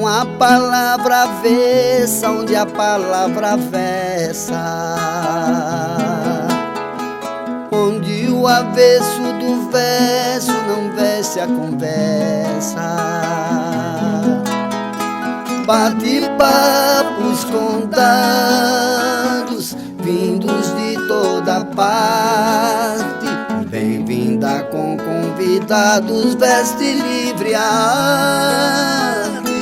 a palavra avessa, onde a palavra versa, onde o avesso do verso não veste a conversa. Bate-papos com dados vindos de toda parte, bem-vinda com convidados, veste livre a arte,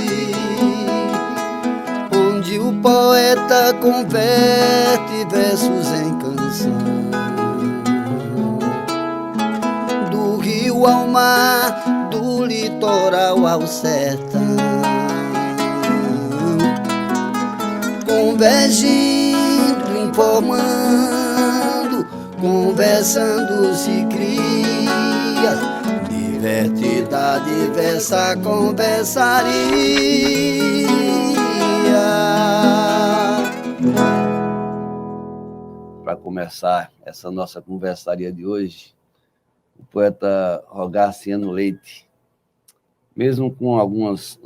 onde o poeta converte versos em canção, do rio ao mar, do litoral ao sertão, convergindo, informando, conversando se cria divertida, diversa conversaria. Para começar essa nossa conversaria de hoje, o poeta Rogarciano Leite, mesmo com algumas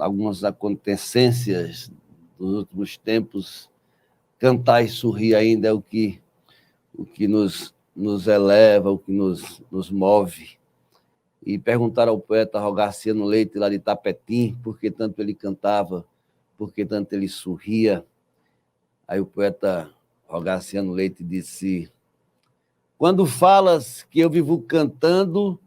acontecências dos últimos tempos, cantar e sorrir ainda é o que nos eleva, o que nos move. E perguntar ao poeta Rogarciano Leite, lá de Tapetim, por que tanto ele cantava, por que tanto ele sorria. Aí o poeta Rogarciano Leite disse: quando falas que eu vivo cantando,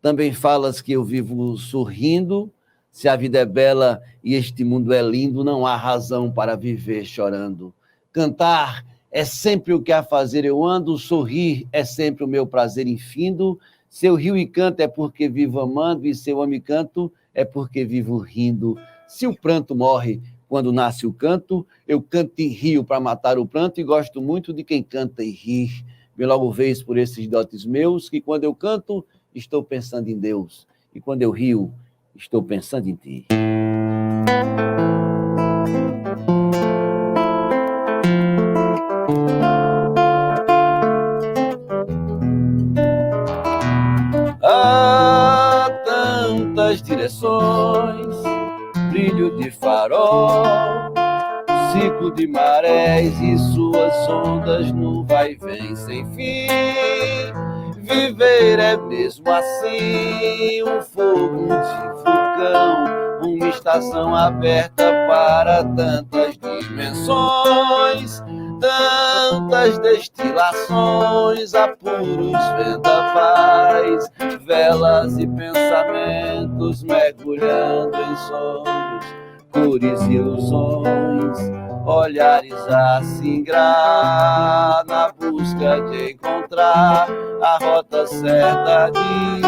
também falas que eu vivo sorrindo. Se a vida é bela e este mundo é lindo, não há razão para viver chorando. Cantar é sempre o que a fazer eu ando, sorrir é sempre o meu prazer infindo. Se eu rio e canto é porque vivo amando, e se eu amo e canto é porque vivo rindo. Se o pranto morre quando nasce o canto, eu canto e rio para matar o pranto, e gosto muito de quem canta e ri. Me logo vês por esses dotes meus, que quando eu canto, estou pensando em Deus, e quando eu rio, estou pensando em ti. Há tantas direções, brilho de farol, ciclo de marés e suas ondas no vai e vem sem fim. Viver é mesmo assim, um fogo de vulcão, uma estação aberta para tantas dimensões, tantas destilações, apuros, vendavais, velas e pensamentos mergulhando em sonhos, cores e ilusões, olhares a singrar na busca de encontrar a rota certa de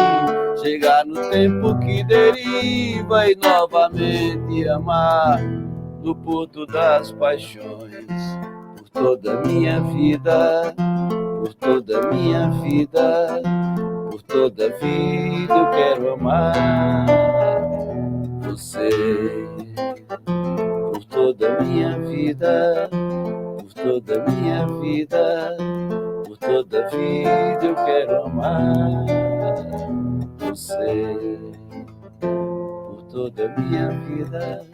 chegar no tempo que deriva e novamente amar no porto das paixões. Por toda a minha vida, por toda a minha vida, por toda a vida eu quero amar você. Por toda a minha vida, por toda a minha vida, por toda a vida eu quero amar você. Por toda a minha vida,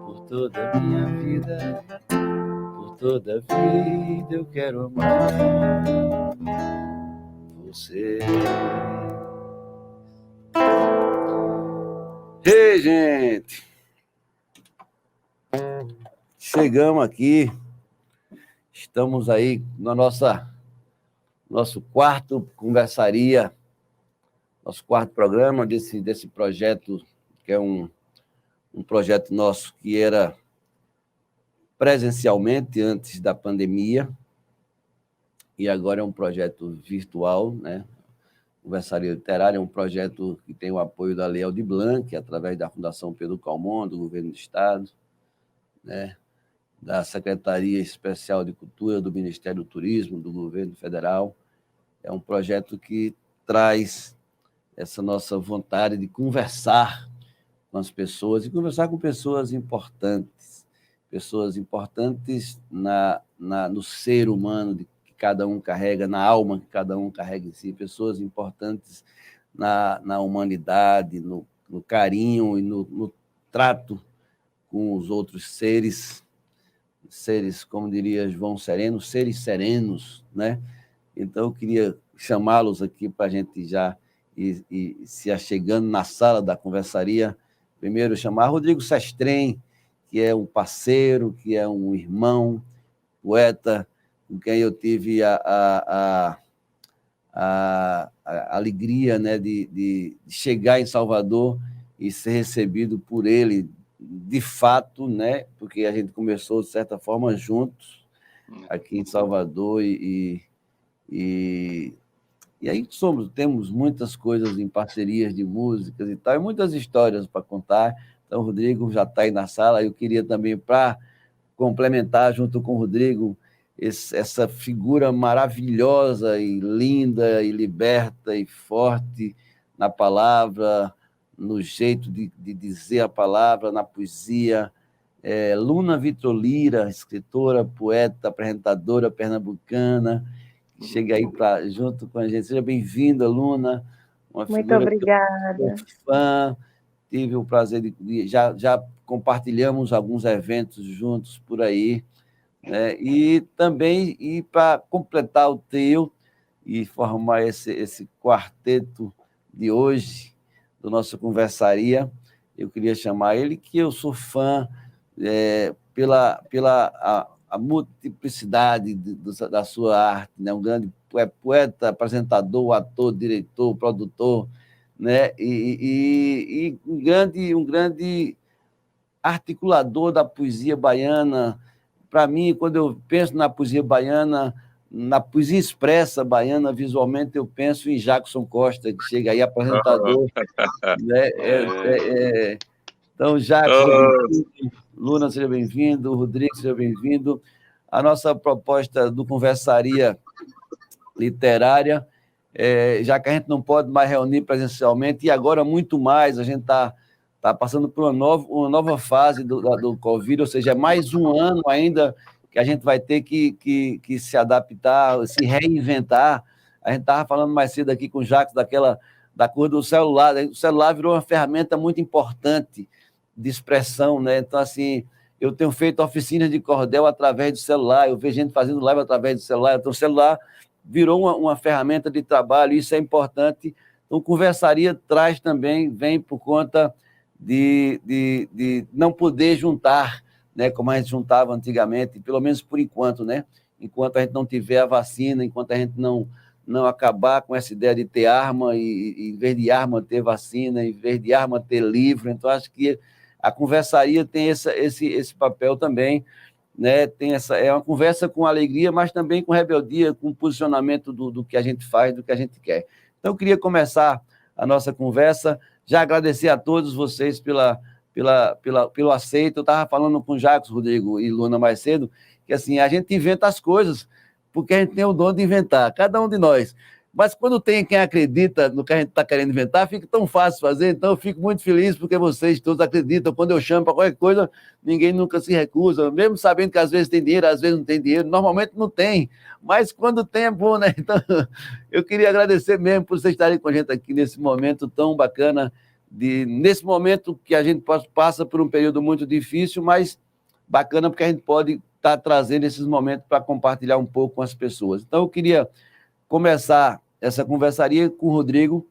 por toda a minha vida, por toda a vida eu quero amar você. Ei, gente! Chegamos aqui, estamos aí na nosso quarto conversaria, nosso quarto programa desse projeto, que é um projeto nosso que era presencialmente antes da pandemia, e agora é um projeto virtual, né? Conversaria Literária é um projeto que tem o apoio da Lei Aldir Blanc, através da Fundação Pedro Calmon, do Governo do Estado, né? Da Secretaria Especial de Cultura, do Ministério do Turismo, do Governo Federal. É um projeto que traz essa nossa vontade de conversar com as pessoas e conversar com pessoas importantes no ser humano que cada um carrega, na alma que cada um carrega em si, pessoas importantes na humanidade, no carinho e no trato com os outros seres, como diria João Sereno, seres serenos, né? Então, eu queria chamá-los aqui para a gente já ir se achegando na sala da conversaria. Primeiro, chamar Rodrigo Sestrem, que é um parceiro, que é um irmão, poeta, com quem eu tive a alegria, né, de chegar em Salvador e ser recebido por ele, de fato, né, porque a gente começou, de certa forma, juntos aqui em Salvador e aí temos muitas coisas em parcerias de músicas e tal, e muitas histórias para contar. Então, o Rodrigo já está aí na sala. Eu queria também, para complementar, junto com o Rodrigo, essa figura maravilhosa e linda e liberta e forte na palavra, no jeito de dizer a palavra, na poesia. Luna Vitrolira, escritora, poeta, apresentadora pernambucana, chega aí junto com a gente. Seja bem-vinda, Luna. Uma Muito figura obrigada. Que eu sou fã. Tive o prazer já compartilhamos alguns eventos juntos por aí, né? E também, para completar o trio e formar esse quarteto de hoje, do nosso Conversaria, eu queria chamar ele, que eu sou fã pela a multiplicidade da sua arte, né? Um grande poeta, apresentador, ator, diretor, produtor, né? E um grande articulador da poesia baiana. Para mim, quando eu penso na poesia baiana, na poesia expressa baiana, visualmente, eu penso em Jackson Costa, que chega aí, apresentador. Né? Então, Jackson, Luna, seja bem-vindo, Rodrigo, seja bem-vindo. A nossa proposta do Conversaria Literária, já que a gente não pode mais reunir presencialmente, e agora muito mais, a gente está passando por uma nova fase do Covid, ou seja, é mais um ano ainda que a gente vai ter que se adaptar, se reinventar. A gente estava falando mais cedo aqui com o Jacques da coisa do celular. O celular virou uma ferramenta muito importante de expressão, né? Então, assim, eu tenho feito oficinas de cordel através do celular, eu vejo gente fazendo live através do celular, então o celular virou uma ferramenta de trabalho, isso é importante. Então, Conversaria traz também, vem por conta de não poder juntar, né, como a gente juntava antigamente, pelo menos por enquanto, né? Enquanto a gente não tiver a vacina, enquanto a gente não acabar com essa ideia de ter arma, e em vez de arma ter vacina, em vez de arma ter livro. Então, acho que a Conversaria tem esse papel também, né? É uma conversa com alegria, mas também com rebeldia, com posicionamento do que a gente faz, do que a gente quer. Então, eu queria começar a nossa conversa, já agradecer a todos vocês pelo aceito. Eu estava falando com o Jacques, Rodrigo e Luna mais cedo, que assim, a gente inventa as coisas, porque a gente tem o dom de inventar, cada um de nós. Mas quando tem quem acredita no que a gente está querendo inventar, fica tão fácil fazer. Então, eu fico muito feliz porque vocês todos acreditam. Quando eu chamo para qualquer coisa, ninguém nunca se recusa, mesmo sabendo que às vezes tem dinheiro, às vezes não tem dinheiro. Normalmente não tem, mas quando tem é bom, né? Então, eu queria agradecer mesmo por vocês estarem com a gente aqui nesse momento tão bacana, nesse momento que a gente passa por um período muito difícil, mas bacana porque a gente pode estar trazendo esses momentos para compartilhar um pouco com as pessoas. Então, eu queria começar essa conversaria com o Rodrigo,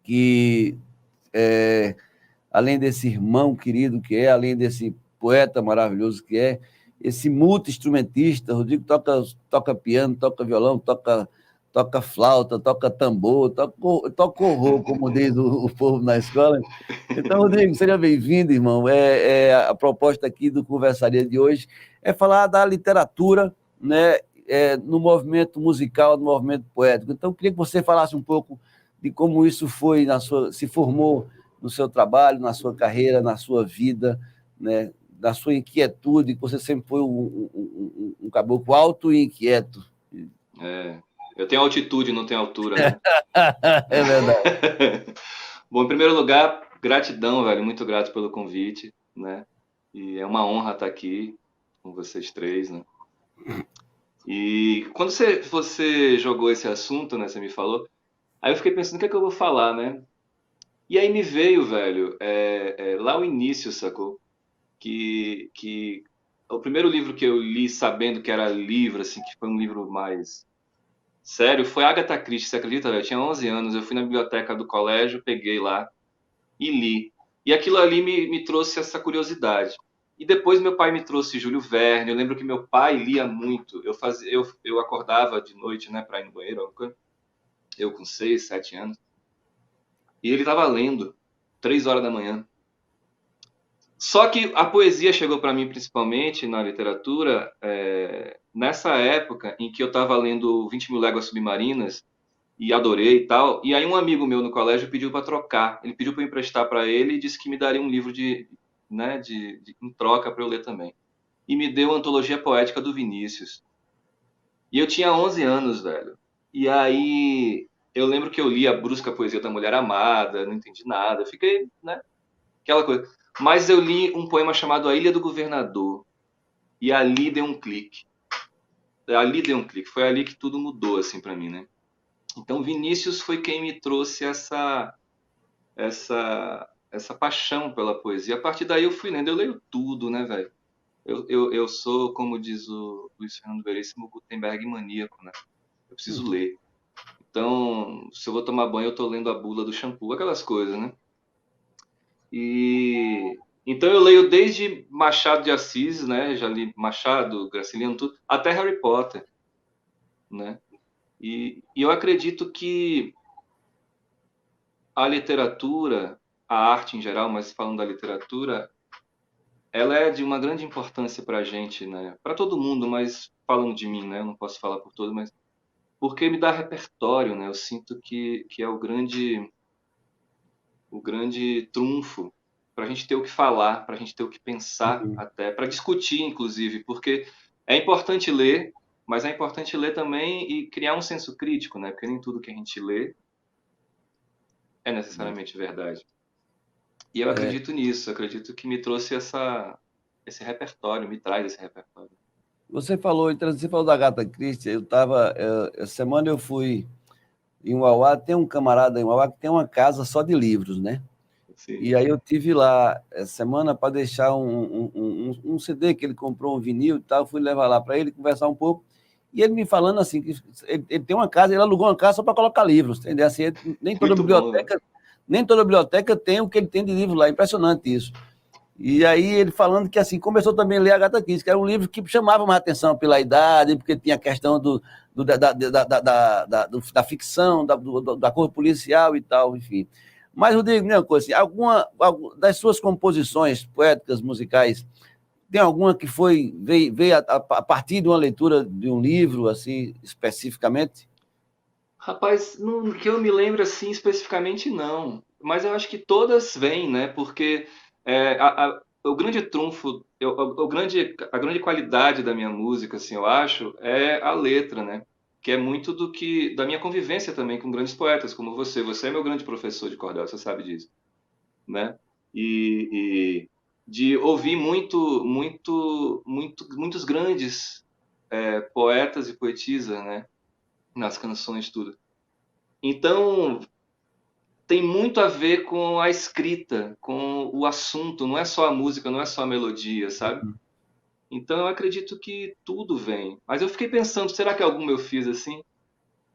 que, além desse irmão querido que é, além desse poeta maravilhoso que é, esse multi-instrumentista. Rodrigo toca piano, toca violão, toca flauta, toca tambor, toca horror, como diz o povo na escola. Então, Rodrigo, seja bem-vindo, irmão. A proposta aqui do Conversaria de hoje é falar da literatura, né, no movimento musical, no movimento poético. Então, eu queria que você falasse um pouco de como isso se formou no seu trabalho, na sua carreira, na sua vida, né, na sua inquietude, que você sempre foi um caboclo alto e inquieto. Eu tenho altitude, não tenho altura, né? É verdade. Bom, em primeiro lugar, gratidão, velho, muito grato pelo convite, né? E é uma honra estar aqui com vocês três, né? E quando você jogou esse assunto, né, você me falou, aí eu fiquei pensando, o que é que eu vou falar, né? E aí me veio, velho, lá o início, sacou? que o primeiro livro que eu li sabendo que era livro, assim, que foi um livro mais sério, foi Agatha Christie, você acredita, velho? Eu tinha 11 anos, eu fui na biblioteca do colégio, peguei lá e li. E aquilo ali me trouxe essa curiosidade. E depois meu pai me trouxe Júlio Verne. Eu lembro que meu pai lia muito. Eu acordava de noite, né, para ir no banheiro, eu com 6, 7 anos. E ele estava lendo, 3 horas da manhã. Só que a poesia chegou para mim principalmente na literatura nessa época em que eu estava lendo 20 Mil Léguas Submarinas e adorei e tal. E aí um amigo meu no colégio pediu para trocar. Ele pediu para eu emprestar para ele e disse que me daria um livro em troca para eu ler também. E me deu a Antologia Poética do Vinícius. E eu tinha 11 anos, velho. E aí eu lembro que eu li a brusca poesia da Mulher Amada, não entendi nada, fiquei, né, aquela coisa. Mas eu li um poema chamado A Ilha do Governador. E ali deu um clique. Ali deu um clique. Foi ali que tudo mudou, assim, para mim, né? Então, Vinícius foi quem me trouxe essa paixão pela poesia. A partir daí eu fui lendo, eu leio tudo, né, velho? Eu sou, como diz o Luiz Fernando Veríssimo, Gutenberg maníaco, né? Eu preciso ler. Então, se eu vou tomar banho, eu tô lendo a bula do shampoo, aquelas coisas, né? E então eu leio desde Machado de Assis, né? Já li Machado, Graciliano, tudo, até Harry Potter, né? E eu acredito que a literatura, a arte em geral, mas falando da literatura, ela é de uma grande importância para a gente, né? Para todo mundo, mas falando de mim, né? Eu não posso falar por todo, mas porque me dá repertório, né? Eu sinto que é o grande trunfo para a gente ter o que falar, para a gente ter o que pensar, Uhum. até para discutir, inclusive, porque é importante ler, mas é importante ler também e criar um senso crítico, né? Porque nem tudo que a gente lê é necessariamente verdade. E eu É, acredito nisso, acredito que me trouxe esse repertório, me traz esse repertório. você falou da Agatha Christie, essa semana eu fui em Uauá, tem um camarada em Uauá que tem uma casa só de livros, né? Sim, E aí eu tive lá essa semana para deixar um CD que ele comprou, um vinil e tal, fui levar lá para ele, conversar um pouco, e ele me falando assim, que ele tem uma casa, ele alugou uma casa só para colocar livros, entendeu? Assim, muito bom, né? nem toda biblioteca tem o que ele tem de livro lá, impressionante isso. E aí ele falando que assim, começou também a ler Agatha Christie, que era um livro que chamava mais atenção pela idade, porque tinha a questão da ficção, da cor policial e tal, enfim. Mas, Rodrigo, uma coisa, assim, das suas composições poéticas, musicais, tem alguma que veio a partir de uma leitura de um livro, assim, especificamente? Rapaz, não, que eu me lembro assim especificamente não, mas eu acho que todas vêm, né? Porque o grande trunfo, a grande qualidade da minha música, assim, eu acho, é a letra, né? Que é muito da minha convivência também com grandes poetas como você. Você é meu grande professor de cordel, você sabe disso, né? E de ouvir muitos grandes poetas e poetisas, né? Nas canções, tudo. Então, tem muito a ver com a escrita, com o assunto, não é só a música, não é só a melodia, sabe? Então, eu acredito que tudo vem. Mas eu fiquei pensando, será que alguma eu fiz assim?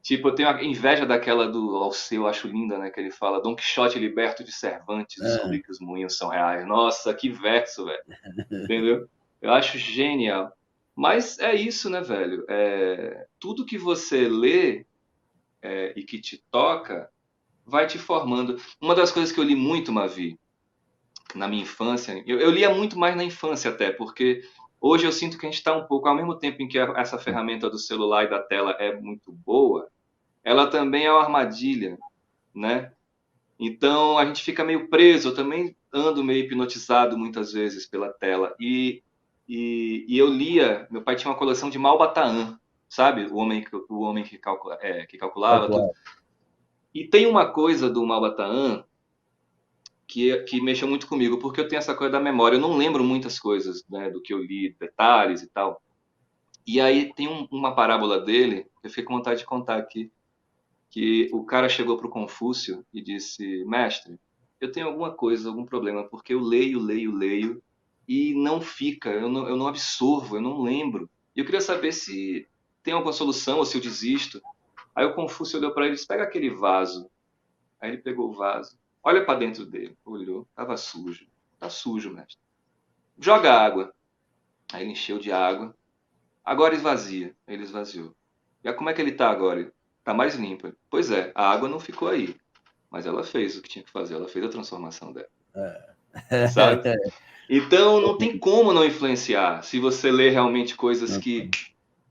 Tipo, eu tenho a inveja daquela do Alceu, eu acho linda, né? Que ele fala: Dom Quixote liberto de Cervantes, Ah, descobri que os moinhos são reais. Nossa, que verso, velho. Entendeu? Eu acho genial. Mas é isso, né, velho? Tudo que você lê e que te toca vai te formando. Uma das coisas que eu li muito, Mavi, na minha infância, eu lia muito mais na infância até, porque hoje eu sinto que a gente está um pouco, ao mesmo tempo em que essa ferramenta do celular e da tela é muito boa, ela também é uma armadilha, né? Então a gente fica meio preso, eu também ando meio hipnotizado muitas vezes pela tela. E eu lia, meu pai tinha uma coleção de Malbataan, sabe? O homem que calculava tudo. calculado. E tem uma coisa do Malbataan que mexeu muito comigo, porque eu tenho essa coisa da memória. Eu não lembro muitas coisas, né, do que eu li, detalhes e tal. E aí tem uma parábola dele, que eu fiquei com vontade de contar aqui, que o cara chegou para o Confúcio e disse: Mestre, eu tenho alguma coisa, algum problema, porque eu leio, leio, leio, e não fica, eu não absorvo, eu não lembro. E eu queria saber se tem alguma solução ou se eu desisto. Aí o Confúcio olhou para ele e disse: pega aquele vaso. Aí ele pegou o vaso, olha para dentro dele, olhou, estava sujo. Tá sujo, mestre. Joga água. Aí ele encheu de água. Agora esvazia. Aí ele esvaziou. E aí, como é que ele está agora? Está mais limpo. Pois é, a água não ficou aí, mas ela fez o que tinha que fazer, ela fez a transformação dela. Sabe? Então não tem como não influenciar se você lê realmente coisas que,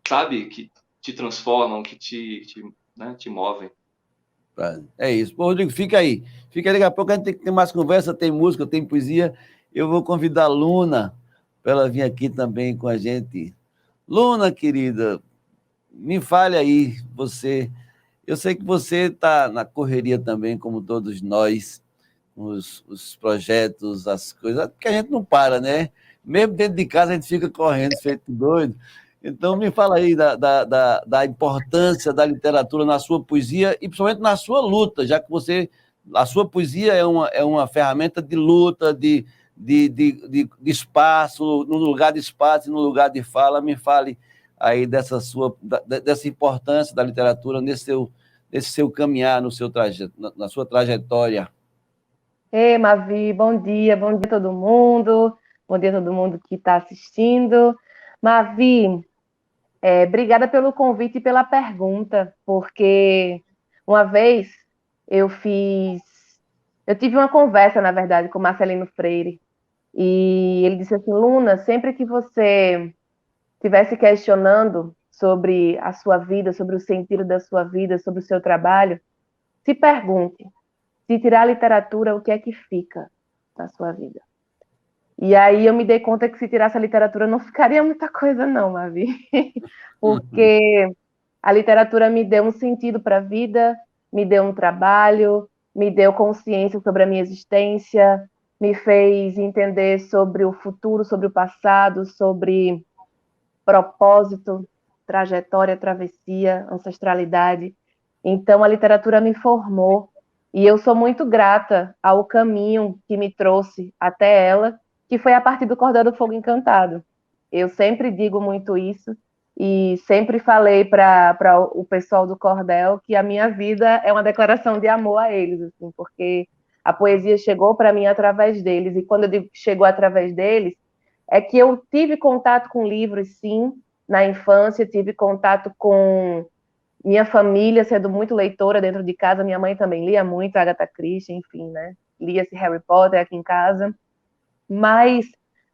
sabe, que te transformam, que te movem. É isso. Pô, Rodrigo, fica aí. Fica aí, daqui a pouco a gente tem que ter mais conversa, tem música, tem poesia. Eu vou convidar a Luna para ela vir aqui também com a gente. Luna, querida, me fale aí, você. Eu sei que você está na correria também, como todos nós, os projetos, as coisas, porque a gente não para, né? Mesmo dentro de casa a gente fica correndo, feito doido. Então, me fala aí da importância da literatura na sua poesia e principalmente na sua luta, já que a sua poesia é uma ferramenta de luta, de espaço, no lugar de espaço e no lugar de fala. Me fale aí dessa importância da literatura nesse seu caminhar, na sua trajetória. Ei, Mavi, bom dia a todo mundo, bom dia a todo mundo que está assistindo. Mavi, obrigada pelo convite e pela pergunta, porque uma vez eu tive uma conversa, na verdade, com Marcelino Freire, e ele disse assim: Luna, sempre que você estiver se questionando sobre a sua vida, sobre o sentido da sua vida, sobre o seu trabalho, se pergunte, se tirar a literatura, o que é que fica na sua vida? E aí eu me dei conta que se tirasse a literatura não ficaria muita coisa não, Mavi. Porque a literatura me deu um sentido para a vida, me deu um trabalho, me deu consciência sobre a minha existência, me fez entender sobre o futuro, sobre o passado, sobre propósito, trajetória, travessia, ancestralidade. Então a literatura me formou e eu sou muito grata ao caminho que me trouxe até ela, que foi a partir do Cordel do Fogo Encantado. Eu sempre digo muito isso e sempre falei para o pessoal do Cordel que a minha vida é uma declaração de amor a eles, assim, porque a poesia chegou para mim através deles, e quando eu digo que chegou através deles, é que eu tive contato com livros, sim, na infância, tive contato com minha família, sendo muito leitora dentro de casa, minha mãe também lia muito, Agatha Christie, enfim, né? Lia-se Harry Potter aqui em casa. Mas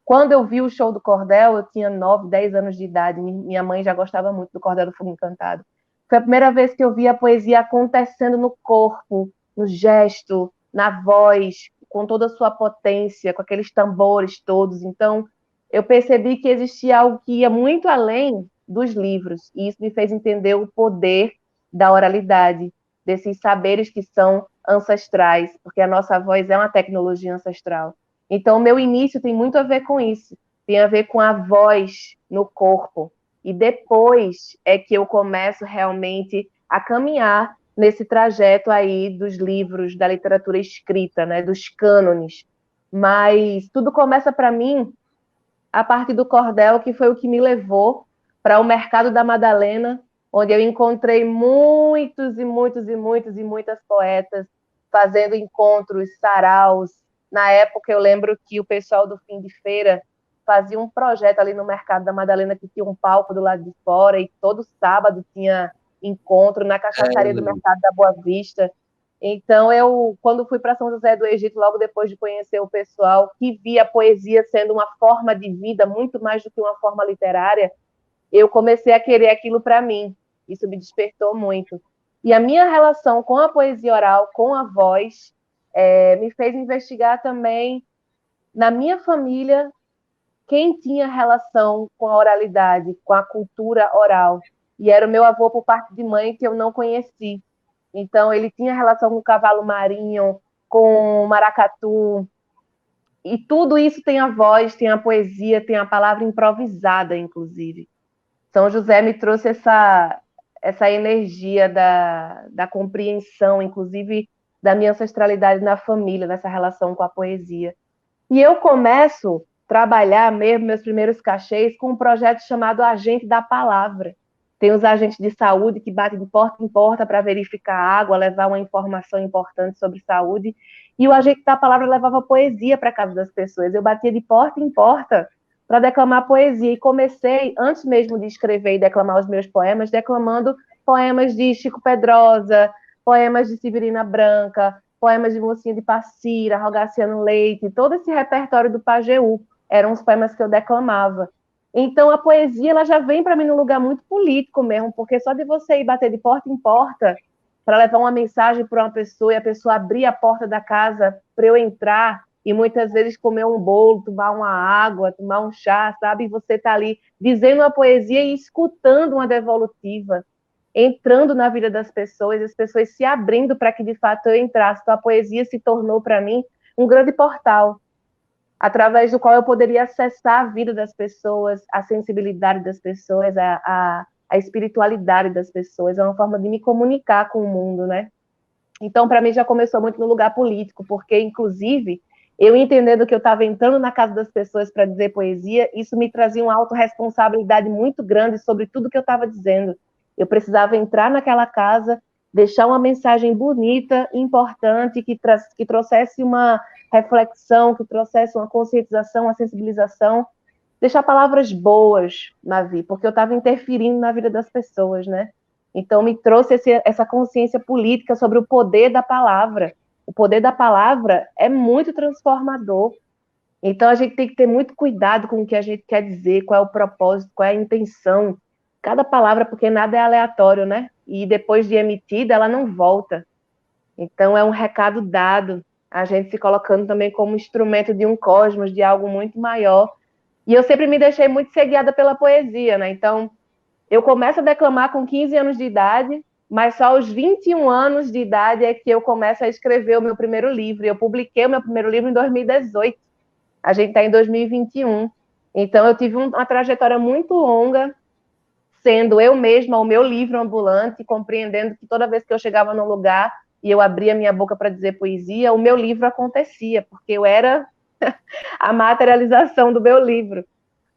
quando eu vi o show do Cordel, eu tinha 9, 10 anos de idade, minha mãe já gostava muito do Cordel do Fogo Encantado. Foi a primeira vez que eu vi a poesia acontecendo no corpo, no gesto, na voz, com toda a sua potência, com aqueles tambores todos. Então, eu percebi que existia algo que ia muito além dos livros, e isso me fez entender o poder da oralidade, desses saberes que são ancestrais, porque a nossa voz é uma tecnologia ancestral. Então, o meu início tem muito a ver com isso, tem a ver com a voz no corpo, e depois é que eu começo realmente a caminhar nesse trajeto aí dos livros, da literatura escrita, né, dos cânones. Mas tudo começa para mim a partir do cordel, que foi o que me levou para o Mercado da Madalena, onde eu encontrei muitos e muitos e muitos e muitas poetas fazendo encontros, saraus. Na época, eu lembro que o pessoal do Fim de Feira fazia um projeto ali no Mercado da Madalena, que tinha um palco do lado de fora, e todo sábado tinha encontro na cachaçaria do Mercado da Boa Vista. Então, eu, quando fui para São José do Egito, logo depois de conhecer o pessoal, que via a poesia sendo uma forma de vida, muito mais do que uma forma literária, eu comecei a querer aquilo para mim. Isso me despertou muito. E a minha relação com a poesia oral, com a voz, me fez investigar também, na minha família, quem tinha relação com a oralidade, com a cultura oral. E era o meu avô por parte de mãe, que eu não conheci. Então, ele tinha relação com o cavalo marinho, com o maracatu, e tudo isso tem a voz, tem a poesia, tem a palavra improvisada, inclusive. São José me trouxe essa energia da compreensão, inclusive da minha ancestralidade na família, nessa relação com a poesia. E eu começo trabalhar mesmo meus primeiros cachês com um projeto chamado Agente da Palavra. Tem os agentes de saúde que batem de porta em porta para verificar a água, levar uma informação importante sobre saúde. E o Agente da Palavra levava poesia para a casa das pessoas. Eu batia de porta em porta para declamar poesia. E comecei, antes mesmo de escrever e declamar os meus poemas, declamando poemas de Chico Pedrosa, poemas de Severina Branca, poemas de Mocinha de Passira, Rogaciano Leite, todo esse repertório do Pajeú. Eram os poemas que eu declamava. Então, a poesia ela já vem para mim num lugar muito político mesmo, porque só de você ir bater de porta em porta para levar uma mensagem para uma pessoa e a pessoa abrir a porta da casa para eu entrar e muitas vezes comer um bolo, tomar uma água, tomar um chá, sabe? E você está ali dizendo uma poesia e escutando uma devolutiva, entrando na vida das pessoas, as pessoas se abrindo para que de fato eu entrasse. Então, a poesia se tornou para mim um grande portal, através do qual eu poderia acessar a vida das pessoas, a sensibilidade das pessoas, a espiritualidade das pessoas, é uma forma de me comunicar com o mundo, né? Então, para mim, já começou muito no lugar político, porque, inclusive, eu entendendo que eu estava entrando na casa das pessoas para dizer poesia, isso me trazia uma autorresponsabilidade muito grande sobre tudo que eu estava dizendo. Eu precisava entrar naquela casa, deixar uma mensagem bonita, importante, que trouxesse uma reflexão, que trouxesse uma conscientização, uma sensibilização, deixar palavras boas, Mavi, porque eu estava interferindo na vida das pessoas, né? Então, me trouxe essa consciência política sobre o poder da palavra. O poder da palavra é muito transformador. Então, a gente tem que ter muito cuidado com o que a gente quer dizer, qual é o propósito, qual é a intenção. Cada palavra, porque nada é aleatório, né? E depois de emitida, ela não volta. Então, é um recado dado, a gente se colocando também como instrumento de um cosmos, de algo muito maior. E eu sempre me deixei muito ser guiada pela poesia, né? Então, eu começo a declamar com 15 anos de idade, mas só aos 21 anos de idade é que eu começo a escrever o meu primeiro livro. Eu publiquei o meu primeiro livro em 2018. A gente está em 2021. Então, eu tive uma trajetória muito longa, sendo eu mesma o meu livro ambulante, compreendendo que toda vez que eu chegava num lugar e eu abria minha boca para dizer poesia, o meu livro acontecia, porque eu era a materialização do meu livro.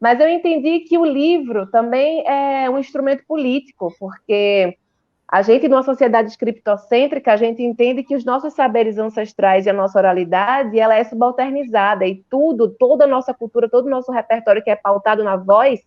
Mas eu entendi que o livro também é um instrumento político, porque a gente, numa sociedade criptocêntrica, a gente entende que os nossos saberes ancestrais e a nossa oralidade, ela é subalternizada, e toda a nossa cultura, todo o nosso repertório que é pautado na voz,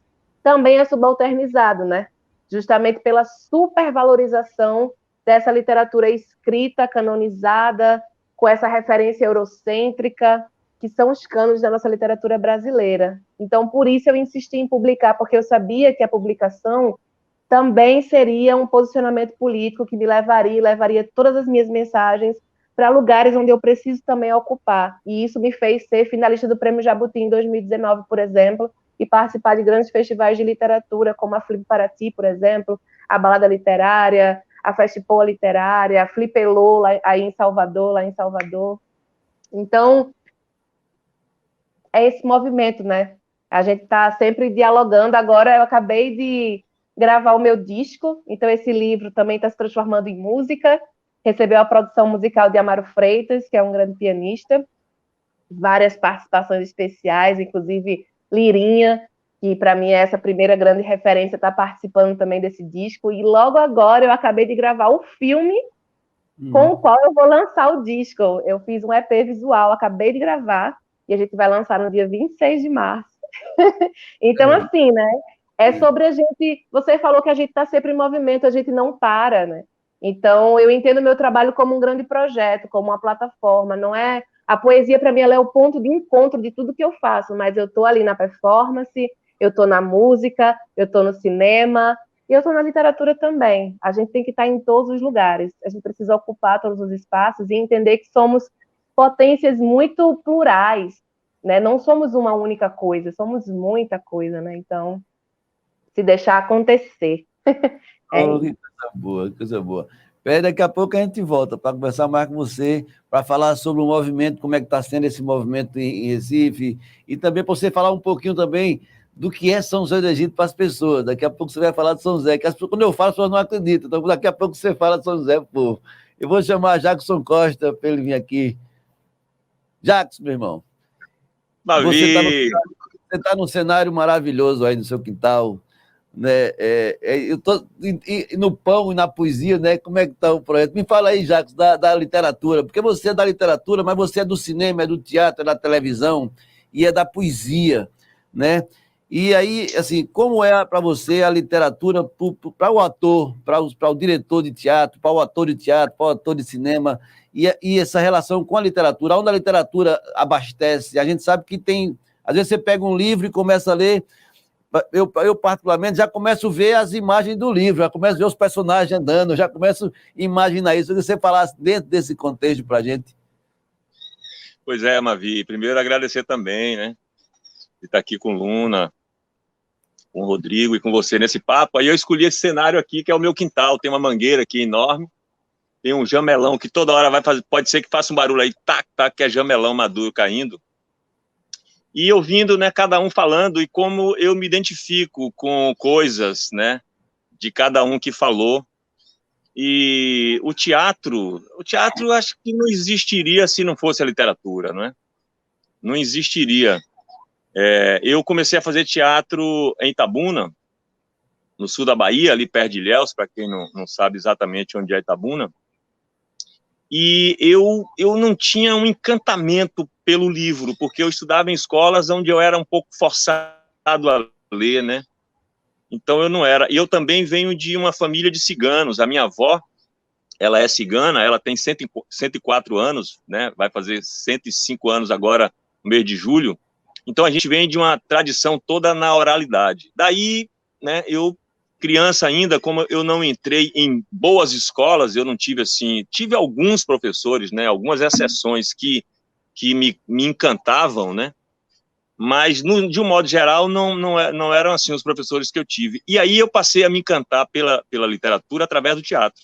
também é subalternizado, né? Justamente pela supervalorização dessa literatura escrita, canonizada, com essa referência eurocêntrica, que são os cânones da nossa literatura brasileira. Então, por isso eu insisti em publicar, porque eu sabia que a publicação também seria um posicionamento político que me levaria todas as minhas mensagens para lugares onde eu preciso também ocupar. E isso me fez ser finalista do Prêmio Jabuti em 2019, por exemplo, e participar de grandes festivais de literatura, como a Flip Paraty, por exemplo, a Balada Literária, a Festipoa Literária, a Flipelô, lá em Salvador. Então, é esse movimento, né? A gente está sempre dialogando. Agora eu acabei de gravar o meu disco, então esse livro também está se transformando em música, recebeu a produção musical de Amaro Freitas, que é um grande pianista, várias participações especiais, inclusive Lirinha, que para mim é essa primeira grande referência, está participando também desse disco, e logo agora eu acabei de gravar o filme com o qual eu vou lançar o disco. Eu fiz um EP visual, acabei de gravar, e a gente vai lançar no dia 26 de março. Então, assim, né? É sobre a gente... Você falou que a gente está sempre em movimento, a gente não para, né? Então, eu entendo o meu trabalho como um grande projeto, como uma plataforma. Não é... A poesia, para mim, ela é o ponto de encontro de tudo que eu faço, mas eu estou ali na performance, eu estou na música, eu estou no cinema, e eu estou na literatura também. A gente tem que estar em todos os lugares. A gente precisa ocupar todos os espaços e entender que somos potências muito plurais, né? Não somos uma única coisa, somos muita coisa, né? Então, se deixar acontecer. Oh, que coisa boa, que coisa boa. Pera, daqui a pouco a gente volta para conversar mais com você, para falar sobre o movimento, como é que está sendo esse movimento em Recife, e também para você falar um pouquinho também do que é São José do Egito para as pessoas. Daqui a pouco você vai falar de São José, que as pessoas, quando eu falo, as pessoas não acreditam. Então, daqui a pouco você fala de São José, povo. Eu vou chamar Jackson Costa para ele vir aqui. Jackson, meu irmão. Mavi, Você está num cenário maravilhoso aí no seu quintal, né? Eu tô e no pão e na poesia, né? Como é que está o projeto? Me fala aí, Jacques, da literatura, porque você é da literatura, mas você é do cinema, é do teatro, é da televisão e é da poesia, né? E aí, assim, como é para você a literatura para o ator, para o diretor de teatro, para o ator de teatro, para o ator de cinema, e essa relação com a literatura, onde a literatura abastece? A gente sabe que tem, às vezes você pega um livro e começa a ler, eu particularmente já começo a ver as imagens do livro, já começo a ver os personagens andando, já começo a imaginar isso. Se você falasse dentro desse contexto para a gente. Pois é, Mavi, primeiro agradecer também, né, de estar aqui com Luna, com o Rodrigo e com você nesse papo. Aí eu escolhi esse cenário aqui, que é o meu quintal. Tem uma mangueira aqui enorme, tem um jamelão que toda hora vai fazer, pode ser que faça um barulho aí, tac, tac, que é jamelão maduro caindo. E ouvindo, né, cada um falando, e como eu me identifico com coisas, né, de cada um que falou. E o teatro acho que não existiria se não fosse a literatura, não é? Não existiria. Eu comecei a fazer teatro em Itabuna, no sul da Bahia, ali perto de Ilhéus, para quem não sabe exatamente onde é Itabuna. E eu não tinha um encantamento pelo livro, porque eu estudava em escolas onde eu era um pouco forçado a ler, né? Então eu não era. E eu também venho de uma família de ciganos. A minha avó, ela é cigana, ela tem 104 anos, né? Vai fazer 105 anos agora, no mês de julho. Então a gente vem de uma tradição toda na oralidade. Daí, né, eu, criança ainda, como eu não entrei em boas escolas, eu não tive assim, tive alguns professores, né, algumas exceções que me encantavam, né, mas de um modo geral não eram assim os professores que eu tive. E aí eu passei a me encantar pela literatura através do teatro.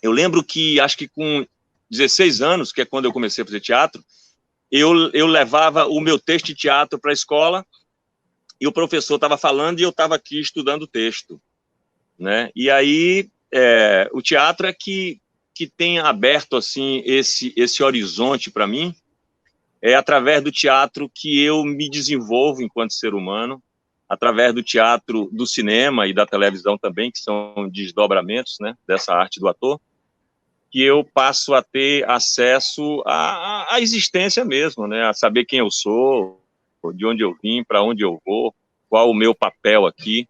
Eu lembro que, acho que com 16 anos, que é quando eu comecei a fazer teatro, eu levava o meu texto de teatro para a escola e o professor estava falando e eu estava aqui estudando o texto, né? E aí o teatro é que tem aberto assim esse horizonte para mim. É através do teatro que eu me desenvolvo enquanto ser humano, através do teatro, do cinema e da televisão também, que são desdobramentos, né, dessa arte do ator, que eu passo a ter acesso à existência mesmo, né? A saber quem eu sou, de onde eu vim, para onde eu vou, qual o meu papel aqui.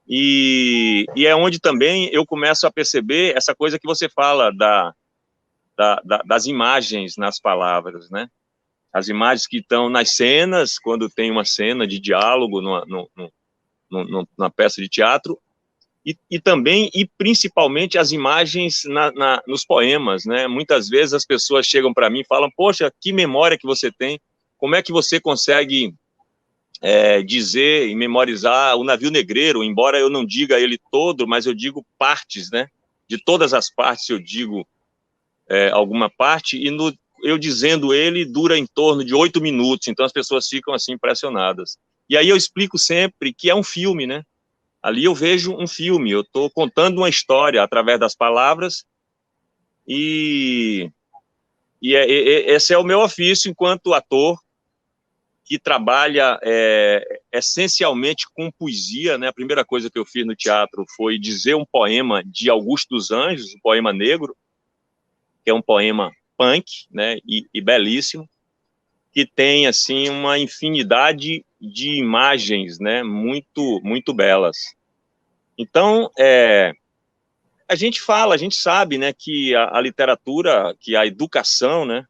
E é onde também eu começo a perceber essa coisa que você fala das imagens nas palavras, né? As imagens que estão nas cenas, quando tem uma cena de diálogo numa peça de teatro, e também, e principalmente, as imagens nos poemas, né? Muitas vezes as pessoas chegam para mim e falam, poxa, que memória que você tem, como é que você consegue dizer e memorizar o Navio Negreiro, embora eu não diga ele todo, mas eu digo partes, né? De todas as partes eu digo alguma parte, e eu dizendo ele dura em torno de 8 minutos, então as pessoas ficam assim impressionadas. E aí eu explico sempre que é um filme, né? Ali eu vejo um filme, eu estou contando uma história através das palavras, e esse é o meu ofício enquanto ator, que trabalha essencialmente com poesia, né? A primeira coisa que eu fiz no teatro foi dizer um poema de Augusto dos Anjos, um poema negro, que é um poema punk, né? E belíssimo, que tem assim uma infinidade de imagens, né? Muito, muito belas. Então, a gente sabe, né, que a literatura, que a educação, né,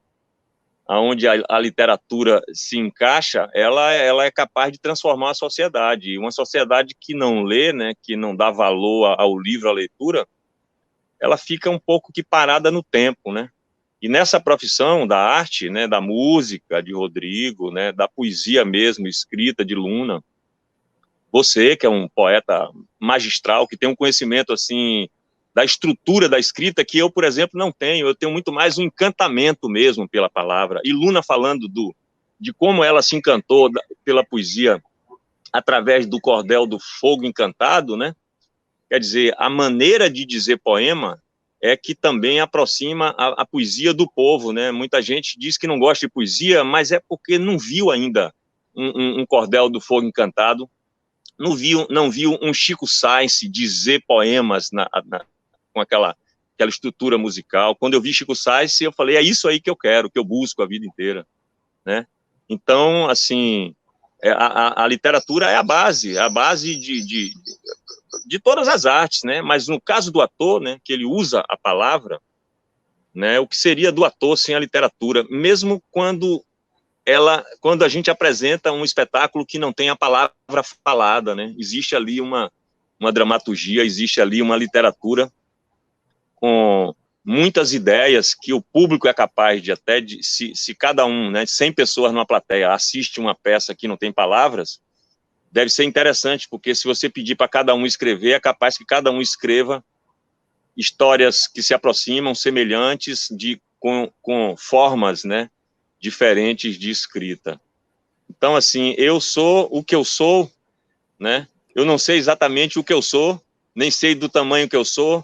onde a literatura se encaixa, ela é capaz de transformar a sociedade. E uma sociedade que não lê, né, que não dá valor ao livro, à leitura, ela fica um pouco que parada no tempo, né? E nessa profissão da arte, né, da música de Rodrigo, né, da poesia mesmo, escrita de Luna, você, que é um poeta magistral, que tem um conhecimento, assim, da estrutura da escrita, que eu, por exemplo, não tenho. Eu tenho muito mais um encantamento mesmo pela palavra. E Luna falando de como ela se encantou pela poesia através do cordel do Fogo Encantado, né? Quer dizer, a maneira de dizer poema é que também aproxima a poesia do povo, né? Muita gente diz que não gosta de poesia, mas é porque não viu ainda um Cordel do Fogo Encantado, não vi um Chico Science dizer poemas com aquela estrutura musical. Quando eu vi Chico Science, eu falei, é isso aí que eu quero, que eu busco a vida inteira, né? Então, assim, a literatura é a base de todas as artes, né? Mas no caso do ator, né, que ele usa a palavra, né, o que seria do ator sem a literatura, mesmo quando a gente apresenta um espetáculo que não tem a palavra falada, né? Existe ali uma dramaturgia, existe ali uma literatura com muitas ideias que o público é capaz de se cada um, né, 100 pessoas numa plateia assiste uma peça que não tem palavras, deve ser interessante, porque se você pedir para cada um escrever, é capaz que cada um escreva histórias que se aproximam, semelhantes, com formas, né, diferentes de escrita. Então, assim, eu sou o que eu sou, né? Eu não sei exatamente o que eu sou, nem sei do tamanho que eu sou,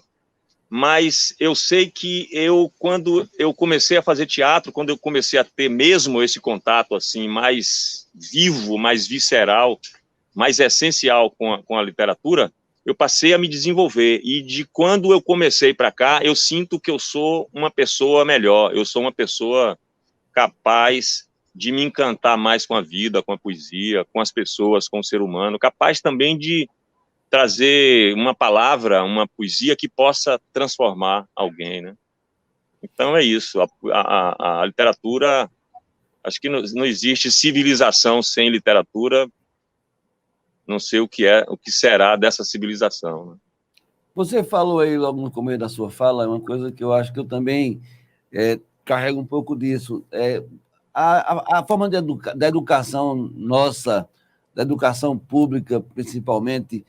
mas eu sei que quando eu comecei a fazer teatro, quando eu comecei a ter mesmo esse contato, assim, mais vivo, mais visceral, mais essencial com a literatura, eu passei a me desenvolver, e de quando eu comecei para cá, eu sinto que eu sou uma pessoa melhor, eu sou uma pessoa capaz de me encantar mais com a vida, com a poesia, com as pessoas, com o ser humano, capaz também de trazer uma palavra, uma poesia que possa transformar alguém, né? Então é isso, a literatura, acho que não existe civilização sem literatura, não sei o que será dessa civilização, né? Você falou aí logo no começo da sua fala, uma coisa que eu acho que eu também carrego um pouco disso. A forma da educação nossa, da educação pública, principalmente,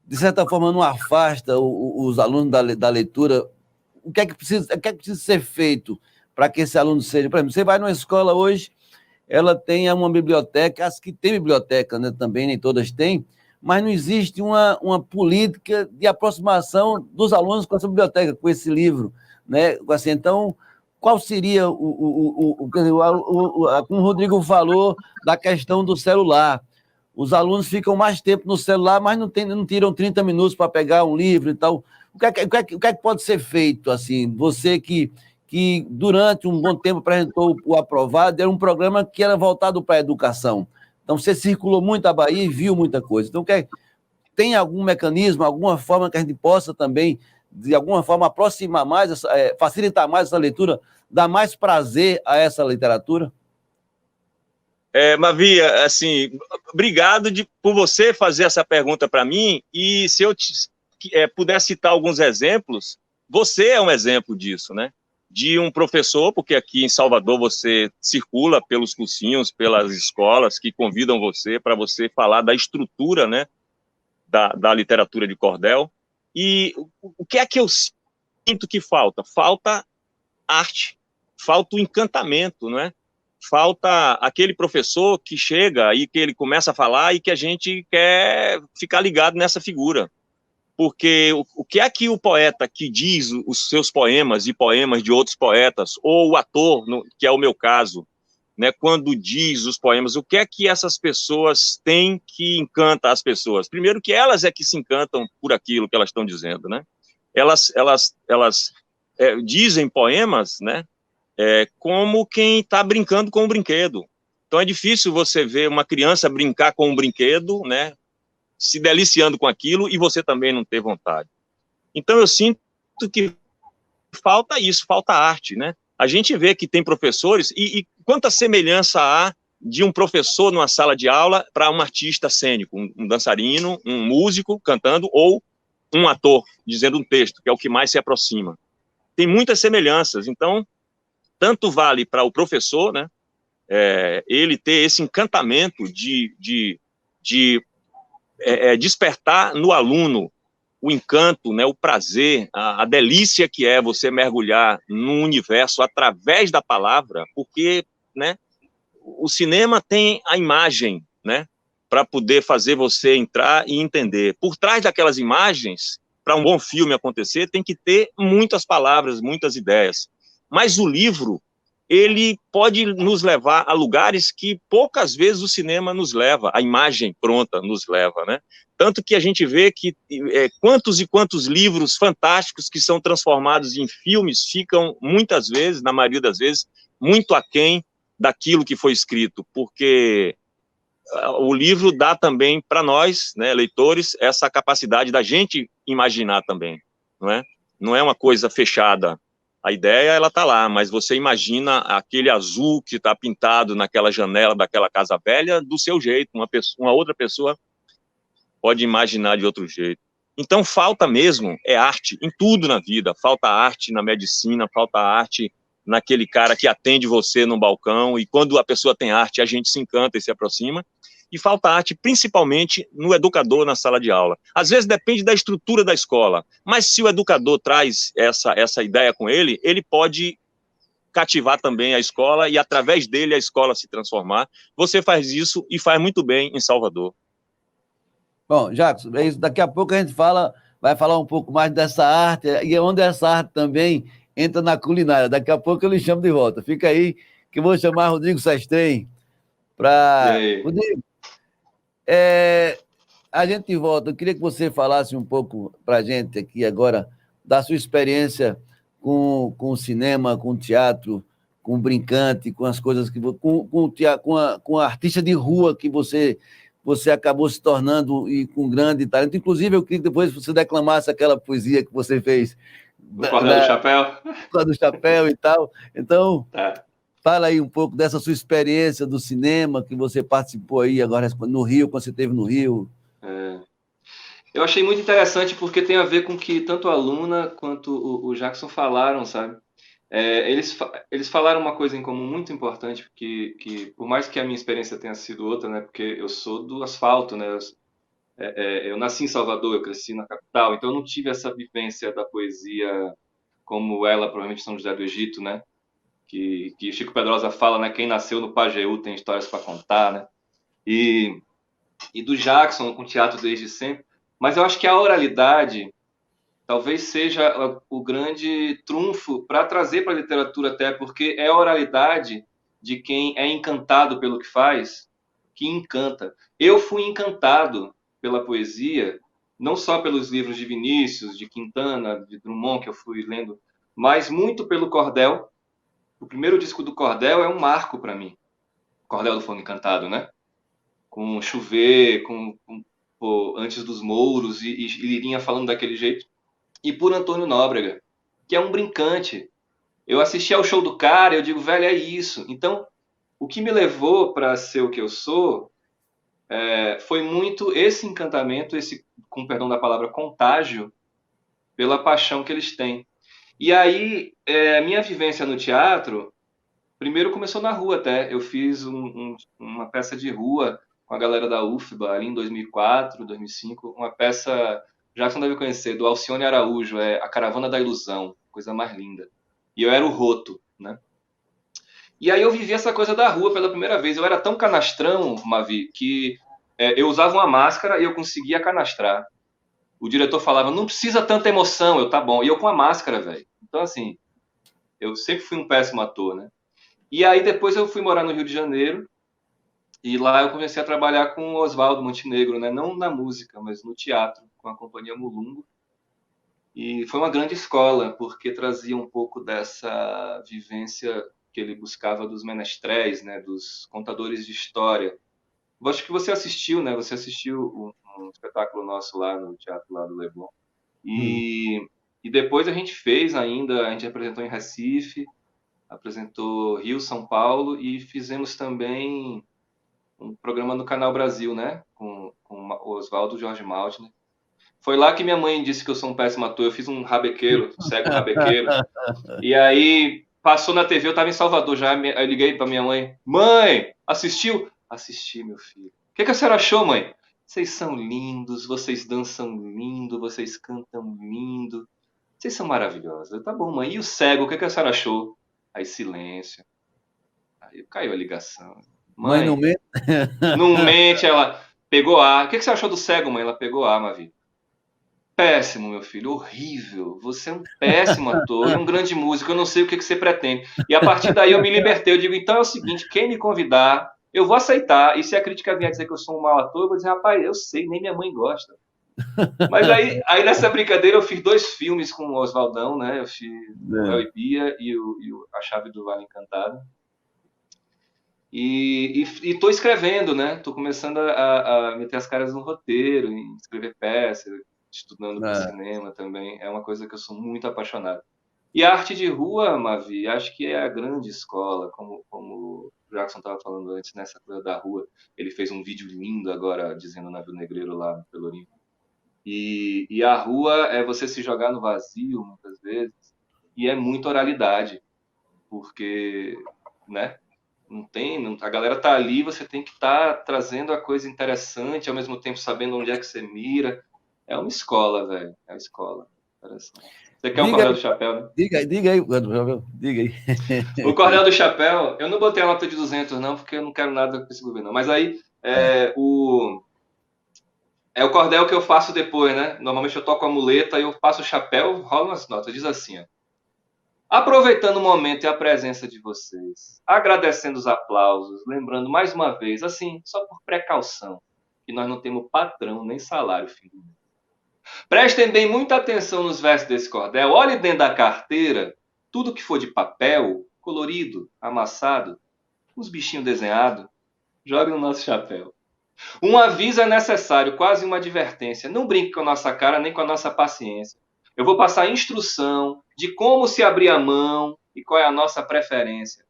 de certa forma, não afasta os alunos da leitura. O que é que precisa ser feito para que esse aluno seja? Por exemplo, você vai numa escola hoje, ela tem uma biblioteca, as que têm biblioteca, né, também, nem todas têm, mas não existe uma política de aproximação dos alunos com essa biblioteca, com esse livro, né? Assim, então, qual seria como o Rodrigo falou, da questão do celular? Os alunos ficam mais tempo no celular, mas não tiram 30 minutos para pegar um livro e tal. O que é que pode ser feito? Assim, você que durante um bom tempo apresentou o Aprovado, era um programa que era voltado para a educação. Então, você circulou muito a Bahia e viu muita coisa. Então, tem algum mecanismo, alguma forma que a gente possa também, de alguma forma, aproximar mais, facilitar mais essa leitura, dar mais prazer a essa literatura? Mavia, assim, obrigado por você fazer essa pergunta para mim, e se eu puder citar alguns exemplos, você é um exemplo disso, né? De um professor, porque aqui em Salvador você circula pelos cursinhos, pelas escolas que convidam você para você falar da estrutura, né, da literatura de cordel. E o que é que eu sinto que falta? Falta arte, falta o encantamento, não é? Falta aquele professor que chega e que ele começa a falar e que a gente quer ficar ligado nessa figura. Porque o que é que o poeta que diz os seus poemas e poemas de outros poetas, ou o ator, que é o meu caso, né, quando diz os poemas, o que é que essas pessoas têm que encanta as pessoas? Primeiro que elas é que se encantam por aquilo que elas estão dizendo, né? Elas dizem poemas, né, como quem está brincando com um brinquedo. Então é difícil você ver uma criança brincar com um brinquedo, né, se deliciando com aquilo, e você também não ter vontade. Então eu sinto que falta isso, falta arte, né? A gente vê que tem professores, e quanta semelhança há de um professor numa sala de aula para um artista cênico, um dançarino, um músico cantando, ou um ator dizendo um texto, que é o que mais se aproxima. Tem muitas semelhanças, então, tanto vale para o professor, né, ele ter esse encantamento de despertar no aluno o encanto, né, o prazer, a delícia que é você mergulhar num universo através da palavra, porque, né, o cinema tem a imagem, né, para poder fazer você entrar e entender. Por trás daquelas imagens, para um bom filme acontecer, tem que ter muitas palavras, muitas ideias. Mas o livro, ele pode nos levar a lugares que poucas vezes o cinema nos leva, a imagem pronta nos leva, né? Tanto que a gente vê que quantos e quantos livros fantásticos que são transformados em filmes ficam, muitas vezes, na maioria das vezes, muito aquém daquilo que foi escrito, porque o livro dá também para nós, né, leitores, essa capacidade da gente imaginar também, não é? Não é uma coisa fechada. A ideia, ela está lá, mas você imagina aquele azul que está pintado naquela janela daquela casa velha do seu jeito. Uma outra pessoa pode imaginar de outro jeito. Então, falta mesmo arte em tudo na vida. Falta arte na medicina, falta arte naquele cara que atende você no balcão, e quando a pessoa tem arte, a gente se encanta e se aproxima. E falta arte, principalmente, no educador na sala de aula. Às vezes depende da estrutura da escola, mas se o educador traz essa ideia com ele, ele pode cativar também a escola e, através dele, a escola se transformar. Você faz isso e faz muito bem em Salvador. Bom, Jackson, é isso. Daqui a pouco a gente vai falar um pouco mais dessa arte, e onde essa arte também entra na culinária. Daqui a pouco eu lhe chamo de volta. Fica aí, que eu vou chamar Rodrigo Sestrem para... Rodrigo, a gente volta. Eu queria que você falasse um pouco para a gente aqui agora da sua experiência com o cinema, com o teatro, com o brincante, com as coisas que... com a artista de rua que você acabou se tornando, e com grande talento. Inclusive, eu queria que depois você declamasse aquela poesia que você fez. O Cordel do Chapéu. Do Chapéu e tal. Então, fala aí um pouco dessa sua experiência do cinema, que você participou aí agora no Rio, quando você esteve no Rio. Eu achei muito interessante, porque tem a ver com que tanto a Luna quanto o Jackson falaram, sabe? Eles falaram uma coisa em comum muito importante, que por mais que a minha experiência tenha sido outra, né? Porque eu sou do asfalto, né? Eu nasci em Salvador, eu cresci na capital, então eu não tive essa vivência da poesia como ela, provavelmente, São José do Egito, né? Que Chico Pedrosa fala, né? Quem nasceu no Pajeú tem histórias para contar, né? E do Jackson, com teatro desde sempre. Mas eu acho que a oralidade talvez seja o grande trunfo para trazer para a literatura, até porque é a oralidade de quem é encantado pelo que faz que encanta. Eu fui encantado pela poesia, não só pelos livros de Vinícius, de Quintana, de Drummond, que eu fui lendo, mas muito pelo cordel. O primeiro disco do cordel é um marco para mim. Cordel do Fogo Encantado, né? Com Chover, Antes dos Mouros, e Lirinha falando daquele jeito. E por Antônio Nóbrega, que é um brincante. Eu assisti ao show do cara e eu digo, velho, é isso. Então, o que me levou para ser o que eu sou foi muito esse encantamento, esse, com perdão da palavra, contágio, pela paixão que eles têm. E aí, a minha vivência no teatro, primeiro começou na rua até. Eu fiz uma peça de rua com a galera da UFBA, ali em 2004, 2005, uma peça... Jackson deve conhecer, do Alcione Araújo, A Caravana da Ilusão, coisa mais linda. E eu era o Roto, né? E aí eu vivi essa coisa da rua pela primeira vez. Eu era tão canastrão, Mavi, que eu usava uma máscara e eu conseguia canastrar. O diretor falava, não precisa tanta emoção, tá bom. E eu com a máscara, velho. Então, assim, eu sempre fui um péssimo ator, né? E aí depois eu fui morar no Rio de Janeiro, e lá eu comecei a trabalhar com o Oswaldo Montenegro, né? Não na música, mas no teatro, com a Companhia Mulungo. E foi uma grande escola, porque trazia um pouco dessa vivência que ele buscava dos menestréis, né? Dos contadores de história. Eu acho que você assistiu, né? Você assistiu um espetáculo nosso lá no teatro lá do Leblon. E depois a gente fez ainda, a gente apresentou em Recife, apresentou Rio, São Paulo, e fizemos também um programa no Canal Brasil, né? Com o Oswaldo Jorge Maltner. Foi lá que minha mãe disse que eu sou um péssimo ator. Eu fiz um rabequeiro, cego rabequeiro. E aí passou na TV, eu estava em Salvador já. Eu liguei para minha mãe: Mãe, assistiu? Assisti, meu filho. O que a senhora achou, mãe? Vocês são lindos, vocês dançam lindo, vocês cantam lindo. Vocês são maravilhosos. Eu, tá bom, mãe. E o cego, o que a senhora achou? Aí silêncio. Aí caiu a ligação. Mãe, não mente. Não mente, ela pegou A. O que você achou do cego, mãe? Ela pegou A, Mavi. péssimo, meu filho, horrível. Você é um péssimo ator, é um grande músico, eu não sei o que você pretende. E a partir daí eu me libertei. Eu digo, então é o seguinte, quem me convidar, eu vou aceitar. E se a crítica vier dizer que eu sou um mau ator, eu vou dizer, rapaz, eu sei, nem minha mãe gosta. Mas aí nessa brincadeira eu fiz 2 filmes com o Oswaldão, né? Eu fiz o Léo e Bia e A Chave do Vale Encantado. E estou escrevendo, né? Estou começando a meter as caras no roteiro, em escrever peças, estudando para cinema também. É uma coisa que eu sou muito apaixonado. E a arte de rua, Mavi, acho que é a grande escola, como o Jackson estava falando antes, nessa coisa da rua. Ele fez um vídeo lindo agora, dizendo Navio Negreiro lá no Pelourinho. E a rua é você se jogar no vazio, muitas vezes, e é muita oralidade, porque, né? A galera tá ali, você tem que estar trazendo a coisa interessante, ao mesmo tempo sabendo onde é que você mira. É uma escola, velho. É uma escola. Você quer um cordel do chapéu, né? Diga aí, diga aí. O cordel do chapéu, eu não botei a nota de 200, não, porque eu não quero nada com esse governo. Mas aí, é o cordel que eu faço depois, né? Normalmente eu toco a muleta e eu passo o chapéu, rola umas notas. Diz assim, ó. Aproveitando o momento e a presença de vocês, agradecendo os aplausos, lembrando mais uma vez, assim, só por precaução, que nós não temos patrão nem salário, filho. Prestem bem muita atenção nos versos desse cordel. Olhe dentro da carteira, tudo que for de papel, colorido, amassado, uns bichinhos desenhados, jogue no nosso chapéu. Um aviso é necessário, quase uma advertência. Não brinque com a nossa cara nem com a nossa paciência. Eu vou passar instrução de como se abrir a mão e qual é a nossa preferência.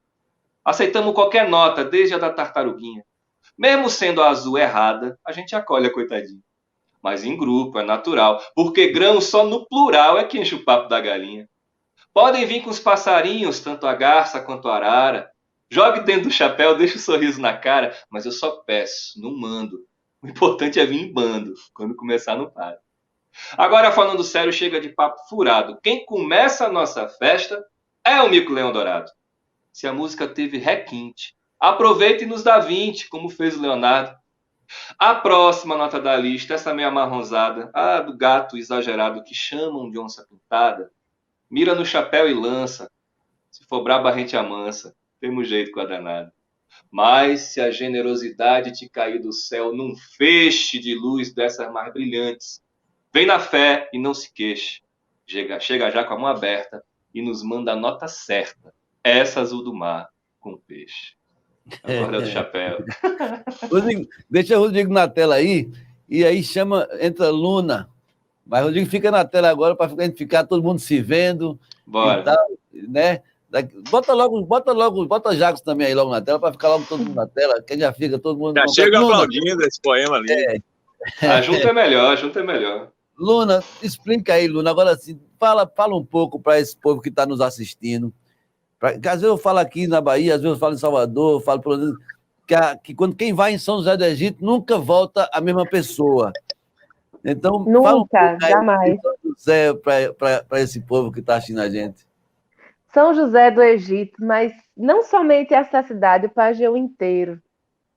Aceitamos qualquer nota, desde a da tartaruguinha. Mesmo sendo a azul errada, a gente acolhe a coitadinha. Mas em grupo, é natural, porque grão só no plural é que enche o papo da galinha. Podem vir com os passarinhos, tanto a garça quanto a arara. Jogue dentro do chapéu, deixe o sorriso na cara, mas eu só peço, não mando. O importante é vir em bando, quando começar não para. Agora, falando sério, chega de papo furado. Quem começa a nossa festa é o Mico Leão Dourado. Se a música teve requinte, aproveite e nos dá 20, como fez o Leonardo. A próxima nota da lista, essa meio amarronzada, a do gato exagerado que chamam de onça pintada, mira no chapéu e lança. Se for braba, a gente amansa. Temos jeito com a danada. Mas se a generosidade te cair do céu num feixe de luz dessas mais brilhantes, vem na fé e não se queixe. Chega já com a mão aberta e nos manda a nota certa. Essa azul do mar com peixe. Agora do chapéu. Rodrigo, deixa o Rodrigo na tela aí, e aí entra Luna. Mas o Rodrigo fica na tela agora para a gente ficar todo mundo se vendo. Bora. E tal, né? Bota Jacos também aí logo na tela, para ficar logo todo mundo na tela, que já fica todo mundo... Já chega aplaudindo esse poema ali. Junto é melhor, junto é melhor. Luna, explica aí, Luna. Agora, assim, fala um pouco para esse povo que está nos assistindo. Às vezes eu falo aqui na Bahia, às vezes eu falo em Salvador, eu falo que quando quem vai em São José do Egito nunca volta a mesma pessoa. Então, nunca, jamais. São José para esse povo que está assistindo a gente. São José do Egito, mas não somente essa cidade, o Pajeú inteiro.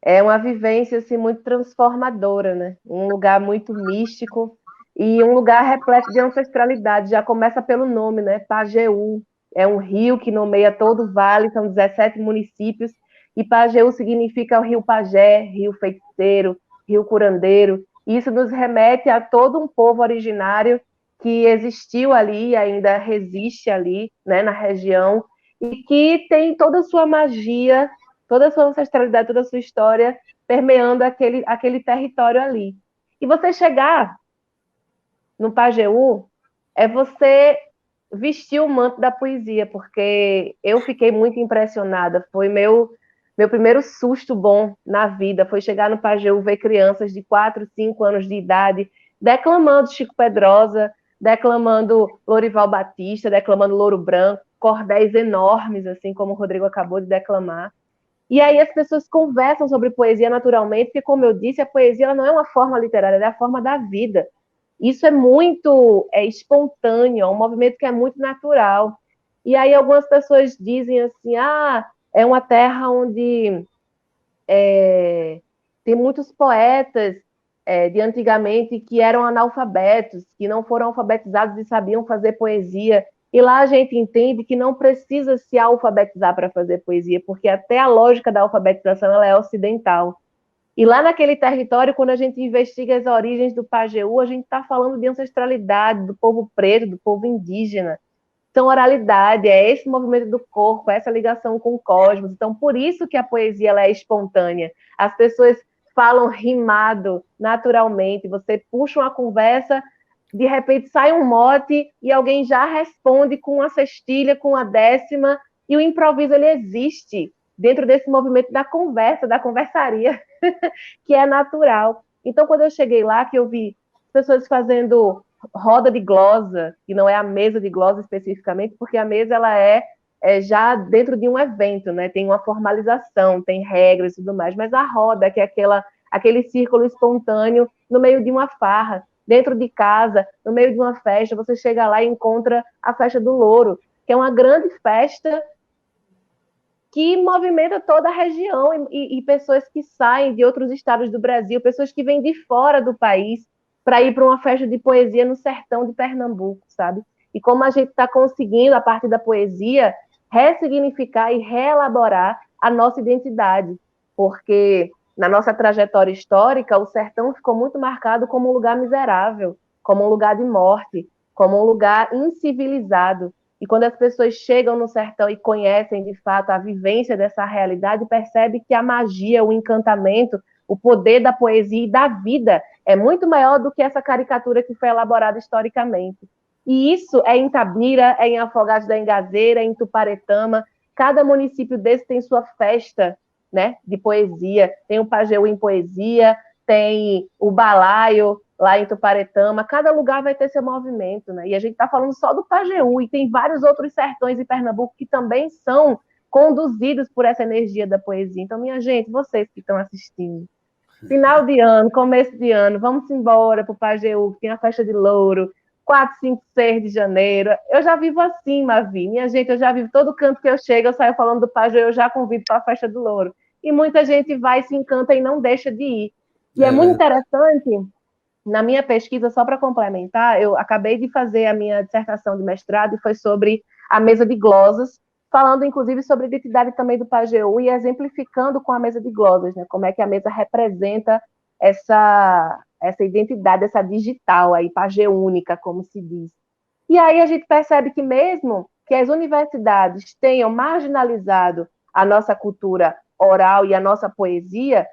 É uma vivência assim, muito transformadora, né? Um lugar muito místico e um lugar repleto de ancestralidade. Já começa pelo nome, né? Pajeú. É um rio que nomeia todo o vale, são 17 municípios, e Pajeú significa o rio pajé, rio feiticeiro, rio curandeiro. Isso nos remete a todo um povo originário que existiu ali e ainda resiste ali, né, na região, e que tem toda a sua magia, toda a sua ancestralidade, toda a sua história permeando aquele território ali. E você chegar no Pajeú é você vestir o manto da poesia, porque eu fiquei muito impressionada. Foi meu primeiro susto bom na vida, foi chegar no Pajeú, ver crianças de 4, 5 anos de idade declamando Chico Pedrosa, declamando Lorival Batista, declamando Louro Branco, cordéis enormes, assim como o Rodrigo acabou de declamar. E aí as pessoas conversam sobre poesia naturalmente, porque, como eu disse, a poesia ela não é uma forma literária, ela é a forma da vida. Isso é muito espontâneo, é um movimento que é muito natural. E aí algumas pessoas dizem assim, é uma terra onde tem muitos poetas de antigamente que eram analfabetos, que não foram alfabetizados e sabiam fazer poesia. E lá a gente entende que não precisa se alfabetizar para fazer poesia, porque até a lógica da alfabetização ela é ocidental. E lá naquele território, quando a gente investiga as origens do Pajeú, a gente está falando de ancestralidade, do povo preto, do povo indígena. Então, oralidade, é esse movimento do corpo, essa ligação com o cosmos. Então, por isso que a poesia ela é espontânea. As pessoas falam rimado, naturalmente. Você puxa uma conversa, de repente sai um mote e alguém já responde com uma cestilha, com uma décima, e o improviso ele existe dentro desse movimento da conversa, da conversaria, que é natural. Então, quando eu cheguei lá, que eu vi pessoas fazendo roda de glosa, que não é a mesa de glosa especificamente, porque a mesa ela é já dentro de um evento, né? Tem uma formalização, tem regras e tudo mais, mas a roda, que é aquele círculo espontâneo no meio de uma farra, dentro de casa, no meio de uma festa, você chega lá e encontra a Festa do Louro, que é uma grande festa que movimenta toda a região e pessoas que saem de outros estados do Brasil, pessoas que vêm de fora do país para ir para uma festa de poesia no sertão de Pernambuco, sabe? E como a gente está conseguindo, a partir da poesia, ressignificar e reelaborar a nossa identidade, porque na nossa trajetória histórica, o sertão ficou muito marcado como um lugar miserável, como um lugar de morte, como um lugar incivilizado. E quando as pessoas chegam no sertão e conhecem, de fato, a vivência dessa realidade, percebe que a magia, o encantamento, o poder da poesia e da vida é muito maior do que essa caricatura que foi elaborada historicamente. E isso é em Tabira, é em Afogados da Engazeira, é em Tuparetama. Cada município desse tem sua festa, né, de poesia. Tem o Pajeú em poesia, tem o Balaio lá em Tuparetama. Cada lugar vai ter seu movimento, né? E a gente está falando só do Pajeú, e tem vários outros sertões em Pernambuco que também são conduzidos por essa energia da poesia. Então, minha gente, vocês que estão assistindo, final de ano, começo de ano, vamos embora para o Pajeú, que tem a Festa de Louro, 4, 5, 6 de janeiro. Eu já vivo assim, Mavi. Minha gente, eu já vivo todo canto que eu chego, eu saio falando do Pajeú, eu já convido para a Festa do Louro. E muita gente vai, se encanta e não deixa de ir. E é muito interessante, na minha pesquisa, só para complementar, eu acabei de fazer a minha dissertação de mestrado e foi sobre a mesa de glosas, falando inclusive sobre a identidade também do Pajeú e exemplificando com a mesa de glosas, né? Como é que a mesa representa essa identidade, essa digital aí, pajeúnica, como se diz. E aí a gente percebe que mesmo que as universidades tenham marginalizado a nossa cultura oral e a nossa poesia,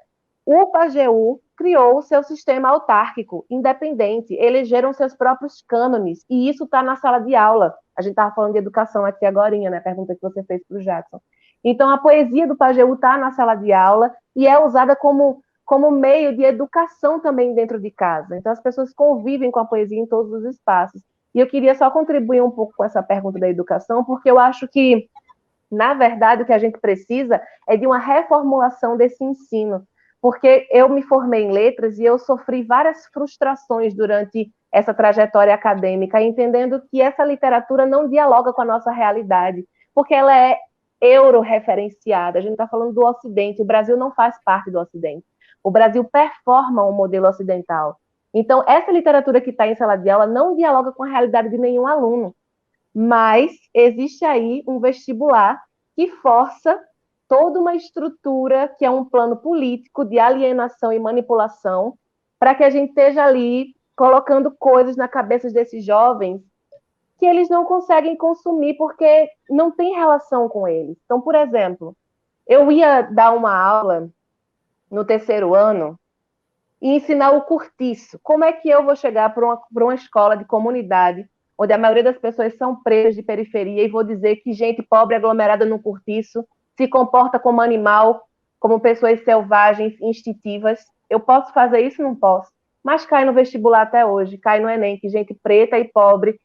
o Pajeú criou o seu sistema autárquico, independente, elegeram seus próprios cânones, e isso está na sala de aula. A gente estava falando de educação aqui agora, né? A pergunta que você fez para o Jackson. Então, a poesia do Pajeú está na sala de aula e é usada como meio de educação também dentro de casa. Então, as pessoas convivem com a poesia em todos os espaços. E eu queria só contribuir um pouco com essa pergunta da educação, porque eu acho que, na verdade, o que a gente precisa é de uma reformulação desse ensino, porque eu me formei em letras e eu sofri várias frustrações durante essa trajetória acadêmica, entendendo que essa literatura não dialoga com a nossa realidade, porque ela é euro-referenciada. A gente está falando do Ocidente, o Brasil não faz parte do Ocidente. O Brasil performa um modelo ocidental. Então, essa literatura que está em sala de aula não dialoga com a realidade de nenhum aluno, mas existe aí um vestibular que força toda uma estrutura que é um plano político de alienação e manipulação para que a gente esteja ali colocando coisas na cabeça desses jovens que eles não conseguem consumir porque não tem relação com eles. Então, por exemplo, eu ia dar uma aula no terceiro ano e ensinar o cortiço. Como é que eu vou chegar para uma escola de comunidade onde a maioria das pessoas são pretas de periferia e vou dizer que gente pobre aglomerada no cortiço se comporta como animal, como pessoas selvagens, instintivas? Eu posso fazer isso? Não posso. Mas cai no vestibular até hoje, cai no Enem, que gente preta e pobre,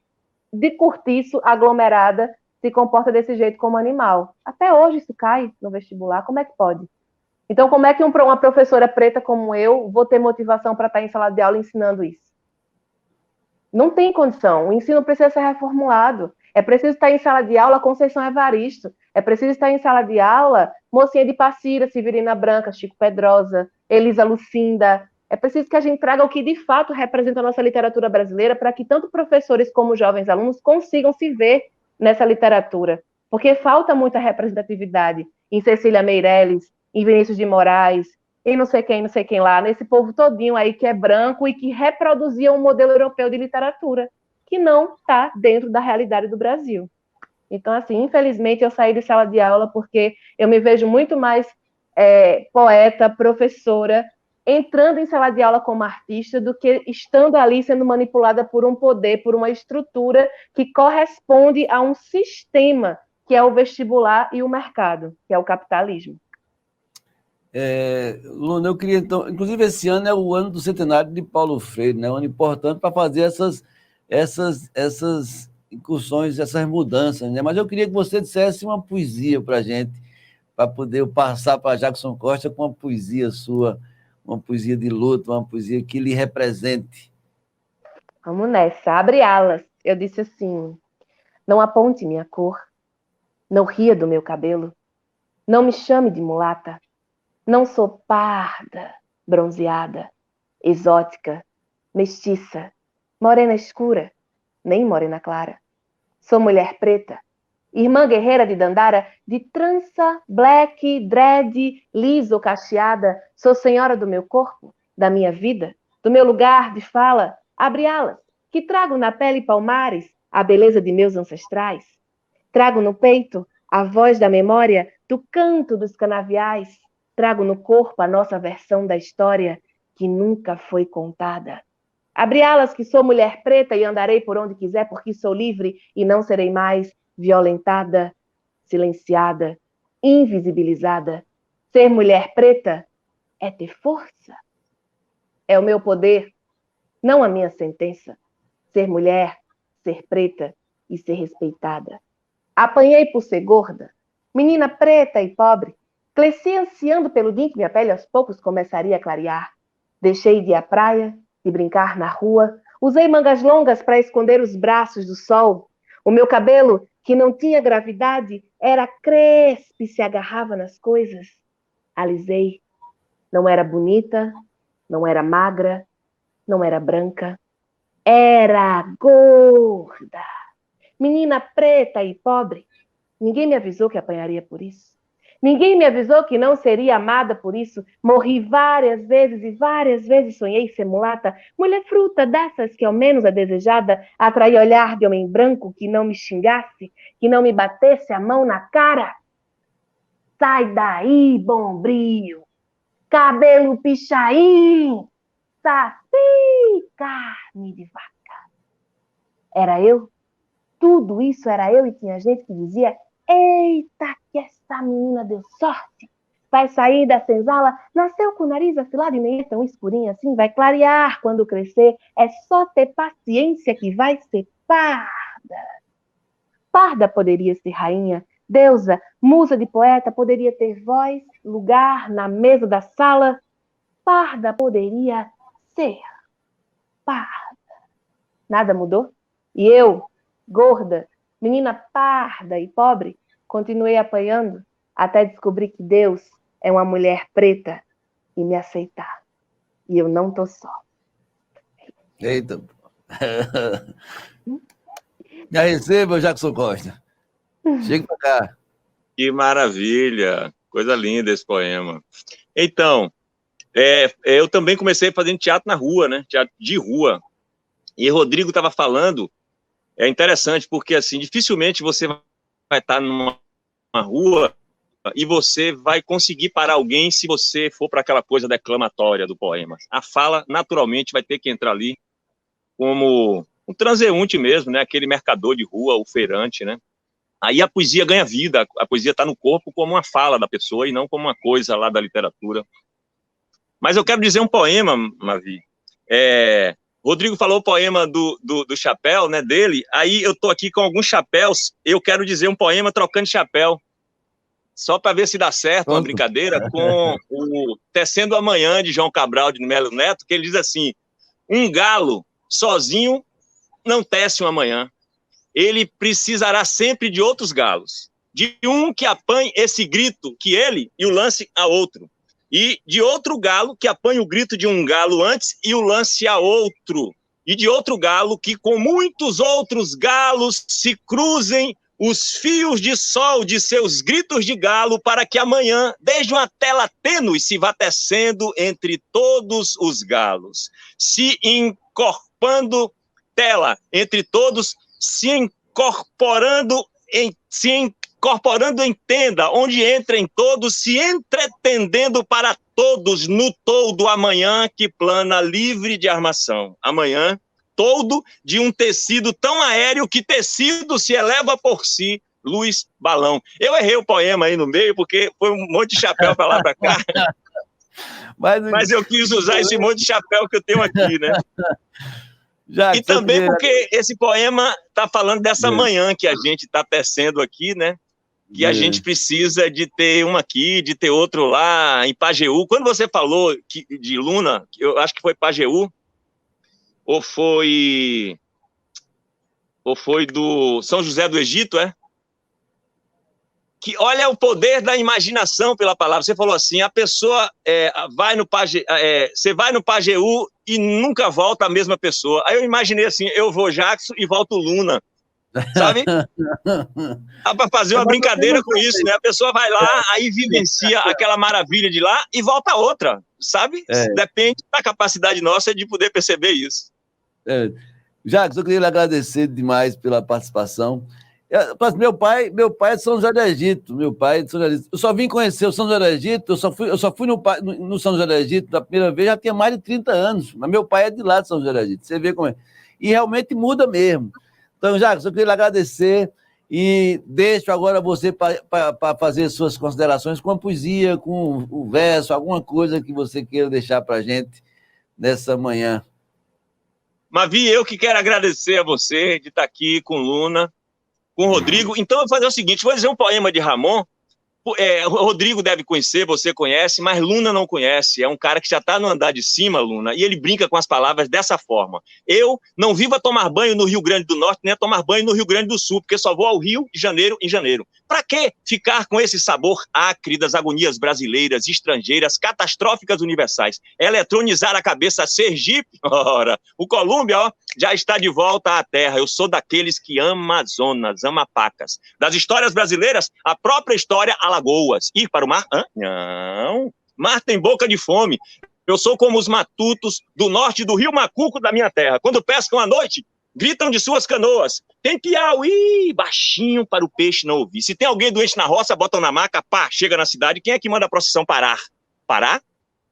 de cortiço, aglomerada, se comporta desse jeito como animal. Até hoje isso cai no vestibular, como é que pode? Então, como é que uma professora preta como eu vou ter motivação para estar em sala de aula ensinando isso? Não tem condição. O ensino precisa ser reformulado. É preciso estar em sala de aula Conceição Evaristo. É preciso estar em sala de aula Mocinha de Passira, Severina Branca, Chico Pedrosa, Elisa Lucinda, É preciso que a gente traga o que de fato representa a nossa literatura brasileira para que tanto professores como jovens alunos consigam se ver nessa literatura. Porque falta muita representatividade em Cecília Meirelles, em Vinícius de Moraes, em não sei quem lá, nesse povo todinho aí que é branco e que reproduzia um modelo europeu de literatura, que não está dentro da realidade do Brasil. Então, assim, infelizmente, eu saí de sala de aula porque eu me vejo muito mais poeta, professora, entrando em sala de aula como artista do que estando ali sendo manipulada por um poder, por uma estrutura que corresponde a um sistema que é o vestibular e o mercado, que é o capitalismo. Luna, eu queria, então, inclusive esse ano é o ano do centenário de Paulo Freire, né? Um ano importante para fazer essas incursões, essas mudanças, né? Mas eu queria que você dissesse uma poesia para a gente, para poder passar para Jackson Costa com uma poesia sua, uma poesia de luta, uma poesia que lhe represente. Vamos nessa, abre alas. Eu disse assim: não aponte minha cor, não ria do meu cabelo, não me chame de mulata, não sou parda, bronzeada, exótica, mestiça, morena escura, nem morena clara. Sou mulher preta, irmã guerreira de Dandara, de trança, black, dread, liso, cacheada. Sou senhora do meu corpo, da minha vida, do meu lugar de fala. Abre alas, que trago na pele palmares a beleza de meus ancestrais. Trago no peito a voz da memória do canto dos canaviais. Trago no corpo a nossa versão da história que nunca foi contada. Abre alas que sou mulher preta e andarei por onde quiser porque sou livre e não serei mais violentada, silenciada, invisibilizada. Ser mulher preta é ter força. É o meu poder, não a minha sentença. Ser mulher, ser preta e ser respeitada. Apanhei por ser gorda, menina preta e pobre. Cresci ansiando pelo dia em que minha pele aos poucos começaria a clarear. Deixei de ir à praia, de brincar na rua. Usei mangas longas para esconder os braços do sol. O meu cabelo, que não tinha gravidade, era crespo e se agarrava nas coisas. Alisei. Não era bonita, não era magra, não era branca. Era gorda. Menina preta e pobre. Ninguém me avisou que apanharia por isso. Ninguém me avisou que não seria amada por isso. Morri várias vezes e várias vezes sonhei ser mulata. Mulher fruta dessas que ao menos a desejada atraía olhar de homem branco que não me xingasse, que não me batesse a mão na cara. Sai daí, Bombril. Cabelo pichain. Saci, carne de vaca. Era eu? Tudo isso era eu e tinha gente que dizia: eita, que essa menina deu sorte. Vai sair da senzala, nasceu com o nariz afilado e nem é tão escurinho assim, vai clarear quando crescer. É só ter paciência que vai ser parda. Parda poderia ser rainha, deusa, musa de poeta, poderia ter voz, lugar na mesa da sala. Parda poderia ser parda. Nada mudou? E eu, gorda, menina parda e pobre, continuei apanhando até descobrir que Deus é uma mulher preta e me aceitar. E eu não tô só. Eita. Já receba, Jackson Costa. Chega pra cá. Que maravilha. Coisa linda esse poema. Então, eu também comecei fazendo teatro na rua, né? Teatro de rua. E Rodrigo estava falando, é interessante, porque assim, dificilmente você vai estar numa rua e você vai conseguir parar alguém se você for para aquela coisa declamatória do poema. A fala, naturalmente, vai ter que entrar ali como um transeunte mesmo, né? Aquele mercador de rua, o feirante, né? Aí a poesia ganha vida, a poesia está no corpo como uma fala da pessoa e não como uma coisa lá da literatura. Mas eu quero dizer um poema, Mavi. Rodrigo falou o poema do chapéu, né, dele. Aí eu tô aqui com alguns chapéus. Eu quero dizer um poema trocando de chapéu. Só para ver se dá certo uma brincadeira com o Tecendo Amanhã, de João Cabral de Melo Neto, que ele diz assim: um galo sozinho não tece um amanhã. Ele precisará sempre de outros galos. De um que apanhe esse grito que ele e o lance a outro. e de outro galo que apanha o grito de um galo antes e o lance a outro, e de outro galo que com muitos outros galos se cruzem os fios de sol de seus gritos de galo para que amanhã, desde uma tela tênue, se vá tecendo entre todos os galos, se encorpando tela entre todos, se incorporando em tenda, onde entrem todos, se entretendendo para todos no todo amanhã que plana livre de armação. Amanhã, todo de um tecido tão aéreo que tecido se eleva por si, luz, balão. Eu errei o poema aí no meio, porque foi um monte de chapéu para lá para cá, mas eu quis usar esse monte de chapéu que eu tenho aqui, né? E também porque esse poema está falando dessa manhã que a gente está tecendo aqui, né? Que a gente precisa de ter um aqui, de ter outro lá em Pajeú. Quando você falou de Luna, eu acho que foi Pajeú, ou foi do São José do Egito, que olha o poder da imaginação pela palavra. Você falou assim, a pessoa você vai no Pajeú e nunca volta a mesma pessoa. Aí eu imaginei assim, eu vou Jackson e volto Luna. Sabe? Dá para fazer uma brincadeira com isso, né? A pessoa vai lá, aí vivencia aquela maravilha de lá e volta a outra, sabe? Depende da capacidade nossa de poder perceber isso. Jacques, eu queria lhe agradecer demais pela participação. Meu pai é de São José do Egito. Meu pai é de São José do Egito. Eu só vim conhecer o São José do Egito, eu só fui no São José do Egito da primeira vez, já tinha mais de 30 anos. Mas meu pai é de lá de São José do Egito. Você vê como é. E realmente muda mesmo. Então, Jacques, eu queria lhe agradecer e deixo agora você para fazer suas considerações com a poesia, com o verso, alguma coisa que você queira deixar para a gente nessa manhã. Mavi, eu que quero agradecer a você de estar aqui com Luna, com o Rodrigo. Então, eu vou fazer o seguinte, vou dizer um poema de Ramon. O Rodrigo deve conhecer, você conhece, mas Luna não conhece. É um cara que já está no andar de cima, Luna, e ele brinca com as palavras dessa forma. Eu não vivo a tomar banho no Rio Grande do Norte, nem a tomar banho no Rio Grande do Sul, porque só vou ao Rio de Janeiro em janeiro. Para que ficar com esse sabor acre das agonias brasileiras, estrangeiras, catastróficas universais? Eletronizar a cabeça Sergipe? Ora, o Colômbia, já está de volta à terra. Eu sou daqueles que ama Amazonas, ama Pacas. Das histórias brasileiras, a própria história Alagoas. Ir para o mar? Não. Mar tem boca de fome. Eu sou como os matutos do norte do Rio Macuco da minha terra. Quando pescam à noite, gritam de suas canoas. Tem Piauí, baixinho para o peixe não ouvir. Se tem alguém doente na roça, botam na maca, pá, chega na cidade. Quem é que manda a procissão parar? Parar?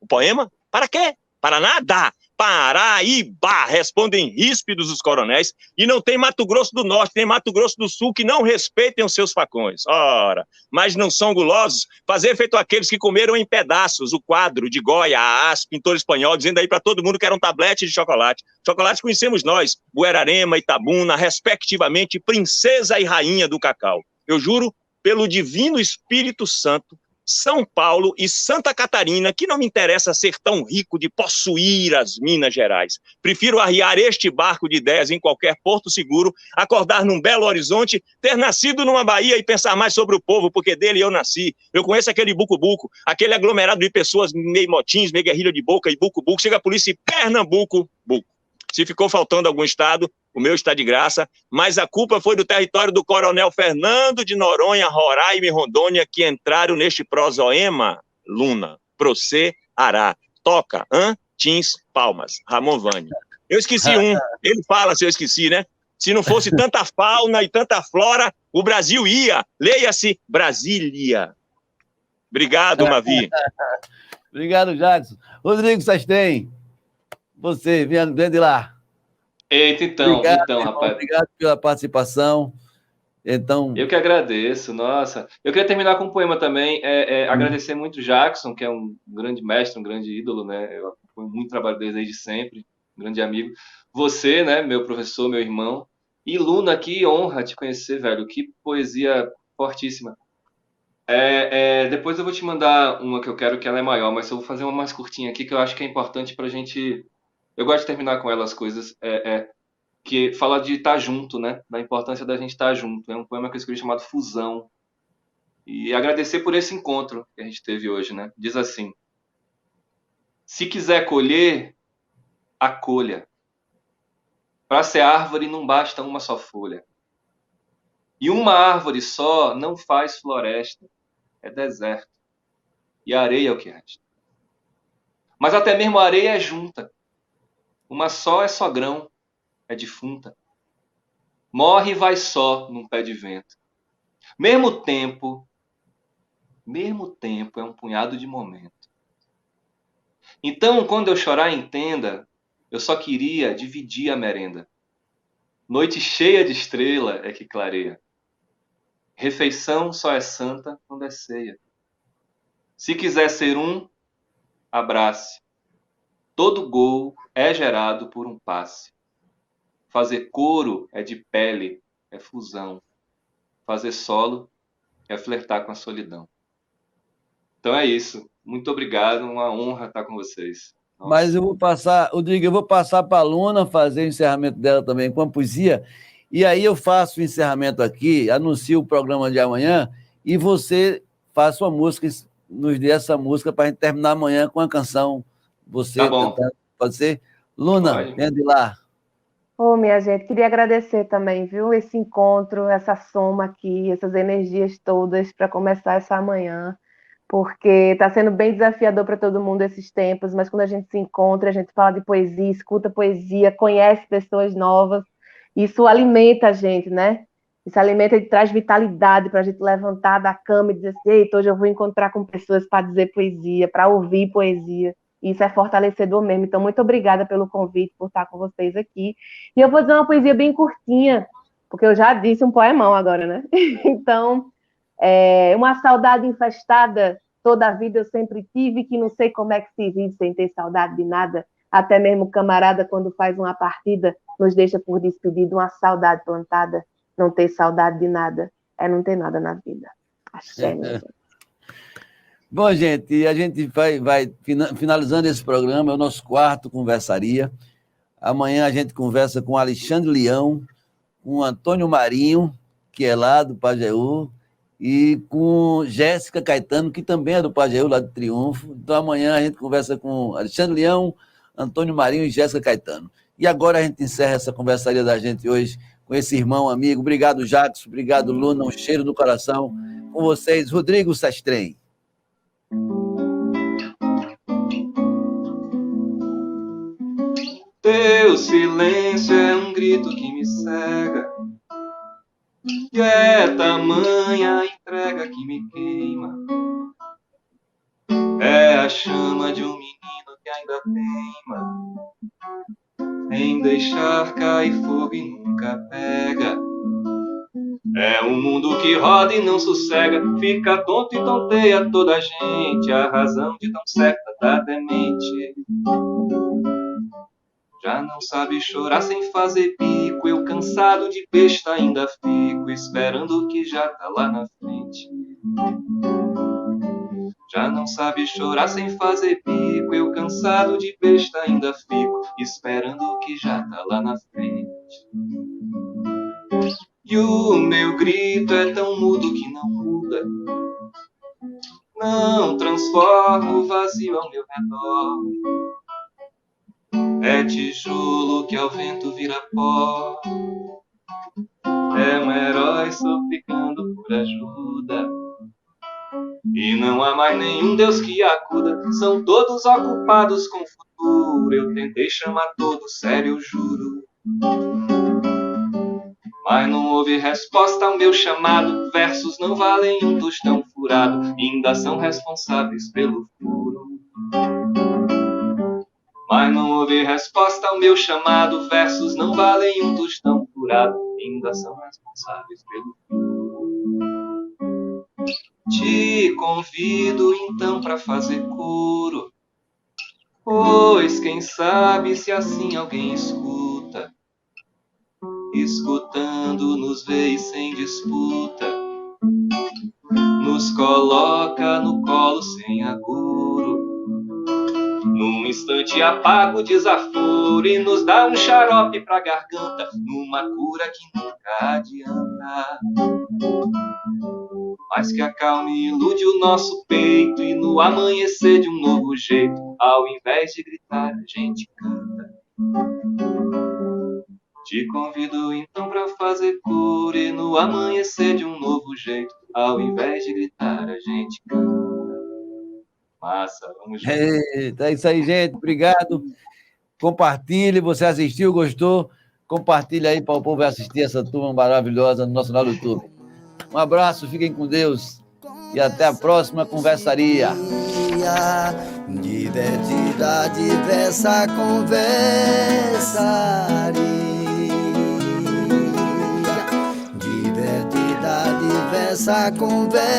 O poema? Para quê? Para nada. Paraíba, respondem ríspidos os coronéis, e não tem Mato Grosso do Norte, tem Mato Grosso do Sul que não respeitem os seus facões. Ora, mas não são gulosos, fazer feito aqueles que comeram em pedaços o quadro de Goya, Aas, pintor espanhol, dizendo aí para todo mundo que era um tablete de chocolate. Chocolate conhecemos nós, Buerarema, Itabuna, respectivamente, princesa e rainha do cacau. Eu juro, pelo divino Espírito Santo, São Paulo e Santa Catarina, que não me interessa ser tão rico de possuir as Minas Gerais. Prefiro arriar este barco de ideias em qualquer porto seguro, acordar num belo horizonte, ter nascido numa Bahia e pensar mais sobre o povo, porque dele eu nasci. Eu conheço aquele buco-buco, aquele aglomerado de pessoas meio motins, meio guerrilha de boca e buco-buco. Chega a polícia e Pernambuco, buco. Se ficou faltando algum estado, o meu está de graça, mas a culpa foi do território do coronel Fernando de Noronha, Roraima e Rondônia, que entraram neste prosoema, Luna, Procê, Ará, Toca, Tins, Palmas, Ramon Vani. Eu esqueci um, ele fala se eu esqueci, né? Se não fosse tanta fauna e tanta flora, o Brasil ia, leia-se Brasília. Obrigado, Mavi. Obrigado, Jackson. Rodrigo Sastem, você, vem de lá. Eita, então, rapaz. Obrigado pela participação. Então... Eu que agradeço, nossa. Eu queria terminar com um poema também, agradecer muito o Jackson, que é um grande mestre, um grande ídolo, né? Eu acompanho muito o trabalho dele desde sempre, um grande amigo. Você, né, meu professor, meu irmão. E Luna, que honra te conhecer, velho. Que poesia fortíssima. Depois eu vou te mandar uma que eu quero, que ela é maior, mas eu vou fazer uma mais curtinha aqui, que eu acho que é importante pra gente... Eu gosto de terminar com ela as coisas, que fala de estar junto, né? Da importância da gente estar junto. É um poema que eu escrevi chamado Fusão. E agradecer por esse encontro que a gente teve hoje, né? Diz assim: Se quiser colher, acolha. Para ser árvore não basta uma só folha. E uma árvore só não faz floresta, é deserto. E a areia é o que resta. Mas até mesmo a areia é junta. Uma só é só grão, é defunta. Morre e vai só num pé de vento. Mesmo tempo é um punhado de momento. Então, quando eu chorar, entenda, eu só queria dividir a merenda. Noite cheia de estrela é que clareia. Refeição só é santa quando é ceia. Se quiser ser um, abrace. Todo gol é gerado por um passe. Fazer coro é de pele, é fusão. Fazer solo é flertar com a solidão. Então é isso. Muito obrigado, uma honra estar com vocês. Nossa. Mas eu vou passar, Rodrigo, eu vou passar para a Luna fazer o encerramento dela também com a poesia, e aí eu faço o encerramento aqui, anuncio o programa de amanhã, e você faz uma música, nos dê essa música para a gente terminar amanhã com a canção. Você tá bom. cantando. Pode ser? Luna, vem de lá. Ô, minha gente, queria agradecer também, viu, esse encontro, essa soma aqui, essas energias todas para começar essa manhã, porque está sendo bem desafiador para todo mundo esses tempos, mas quando a gente se encontra, a gente fala de poesia, escuta poesia, conhece pessoas novas, isso alimenta a gente, né? Isso alimenta e traz vitalidade para a gente levantar da cama e dizer assim, eita, hoje eu vou encontrar com pessoas para dizer poesia, para ouvir poesia. Isso é fortalecedor mesmo. Então, muito obrigada pelo convite, por estar com vocês aqui. E eu vou dizer uma poesia bem curtinha, porque eu já disse um poemão agora, né? Então, uma saudade infestada, toda a vida eu sempre tive, que não sei como é que se vive sem ter saudade de nada. Até mesmo o camarada, quando faz uma partida, nos deixa por despedido, uma saudade plantada. Não ter saudade de nada é não ter nada na vida. Axé, minha gente. Bom, gente, a gente vai finalizando esse programa, é o nosso quarto Conversaria. Amanhã a gente conversa com Alexandre Leão, com Antônio Marinho, que é lá do Pajeú, e com Jéssica Caetano, que também é do Pajeú, lá do Triunfo. Então amanhã a gente conversa com Alexandre Leão, Antônio Marinho e Jéssica Caetano. E agora a gente encerra essa conversaria da gente hoje com esse irmão, amigo. Obrigado, Jacques. Obrigado, Luna. Um cheiro no coração. Com vocês, Rodrigo Sastrem. Teu silêncio é um grito que me cega, e é tamanha a entrega que me queima. É a chama de um menino que ainda teima em deixar cair fogo e nunca pega. É um mundo que roda e não sossega, fica tonto e tonteia toda a gente. A razão de tão certa tá demente. Já não sabe chorar sem fazer bico. Eu cansado de besta ainda fico esperando o que já tá lá na frente. Já não sabe chorar sem fazer bico. Eu cansado de besta ainda fico esperando o que já tá lá na frente. E o meu grito é tão mudo que não muda, não transforma o vazio ao meu redor. É tijolo que ao vento vira pó. É um herói suplicando por ajuda. E não há mais nenhum Deus que acuda. São todos ocupados com o futuro. Eu tentei chamar todos, sério, eu juro. Mas não houve resposta ao meu chamado. Versos não valem um tostão furado. Ainda são responsáveis pelo furo. Mas não houve resposta ao meu chamado. Versos não valem um tostão furado. Ainda são responsáveis pelo furo. Te convido então pra fazer coro, pois quem sabe se assim alguém escuta. Escutando nos vê e sem disputa, nos coloca no colo sem agouro. Num instante apaga o desaforo e nos dá um xarope pra garganta, numa cura que nunca adianta, mas que acalme e ilude o nosso peito, e no amanhecer de um novo jeito Ao invés de gritar, a gente canta. Te convido então pra fazer cor e no amanhecer de um novo jeito. Ao invés de gritar, a gente canta. Massa, vamos junto. Eita, é isso aí, gente. Obrigado. Compartilhe. Você assistiu, gostou? Compartilhe aí para o povo assistir essa turma maravilhosa no nosso canal do YouTube. Um abraço, fiquem com Deus e até a próxima conversaria. Divertida, diversa conversaria. Divertida, diversa conversaria.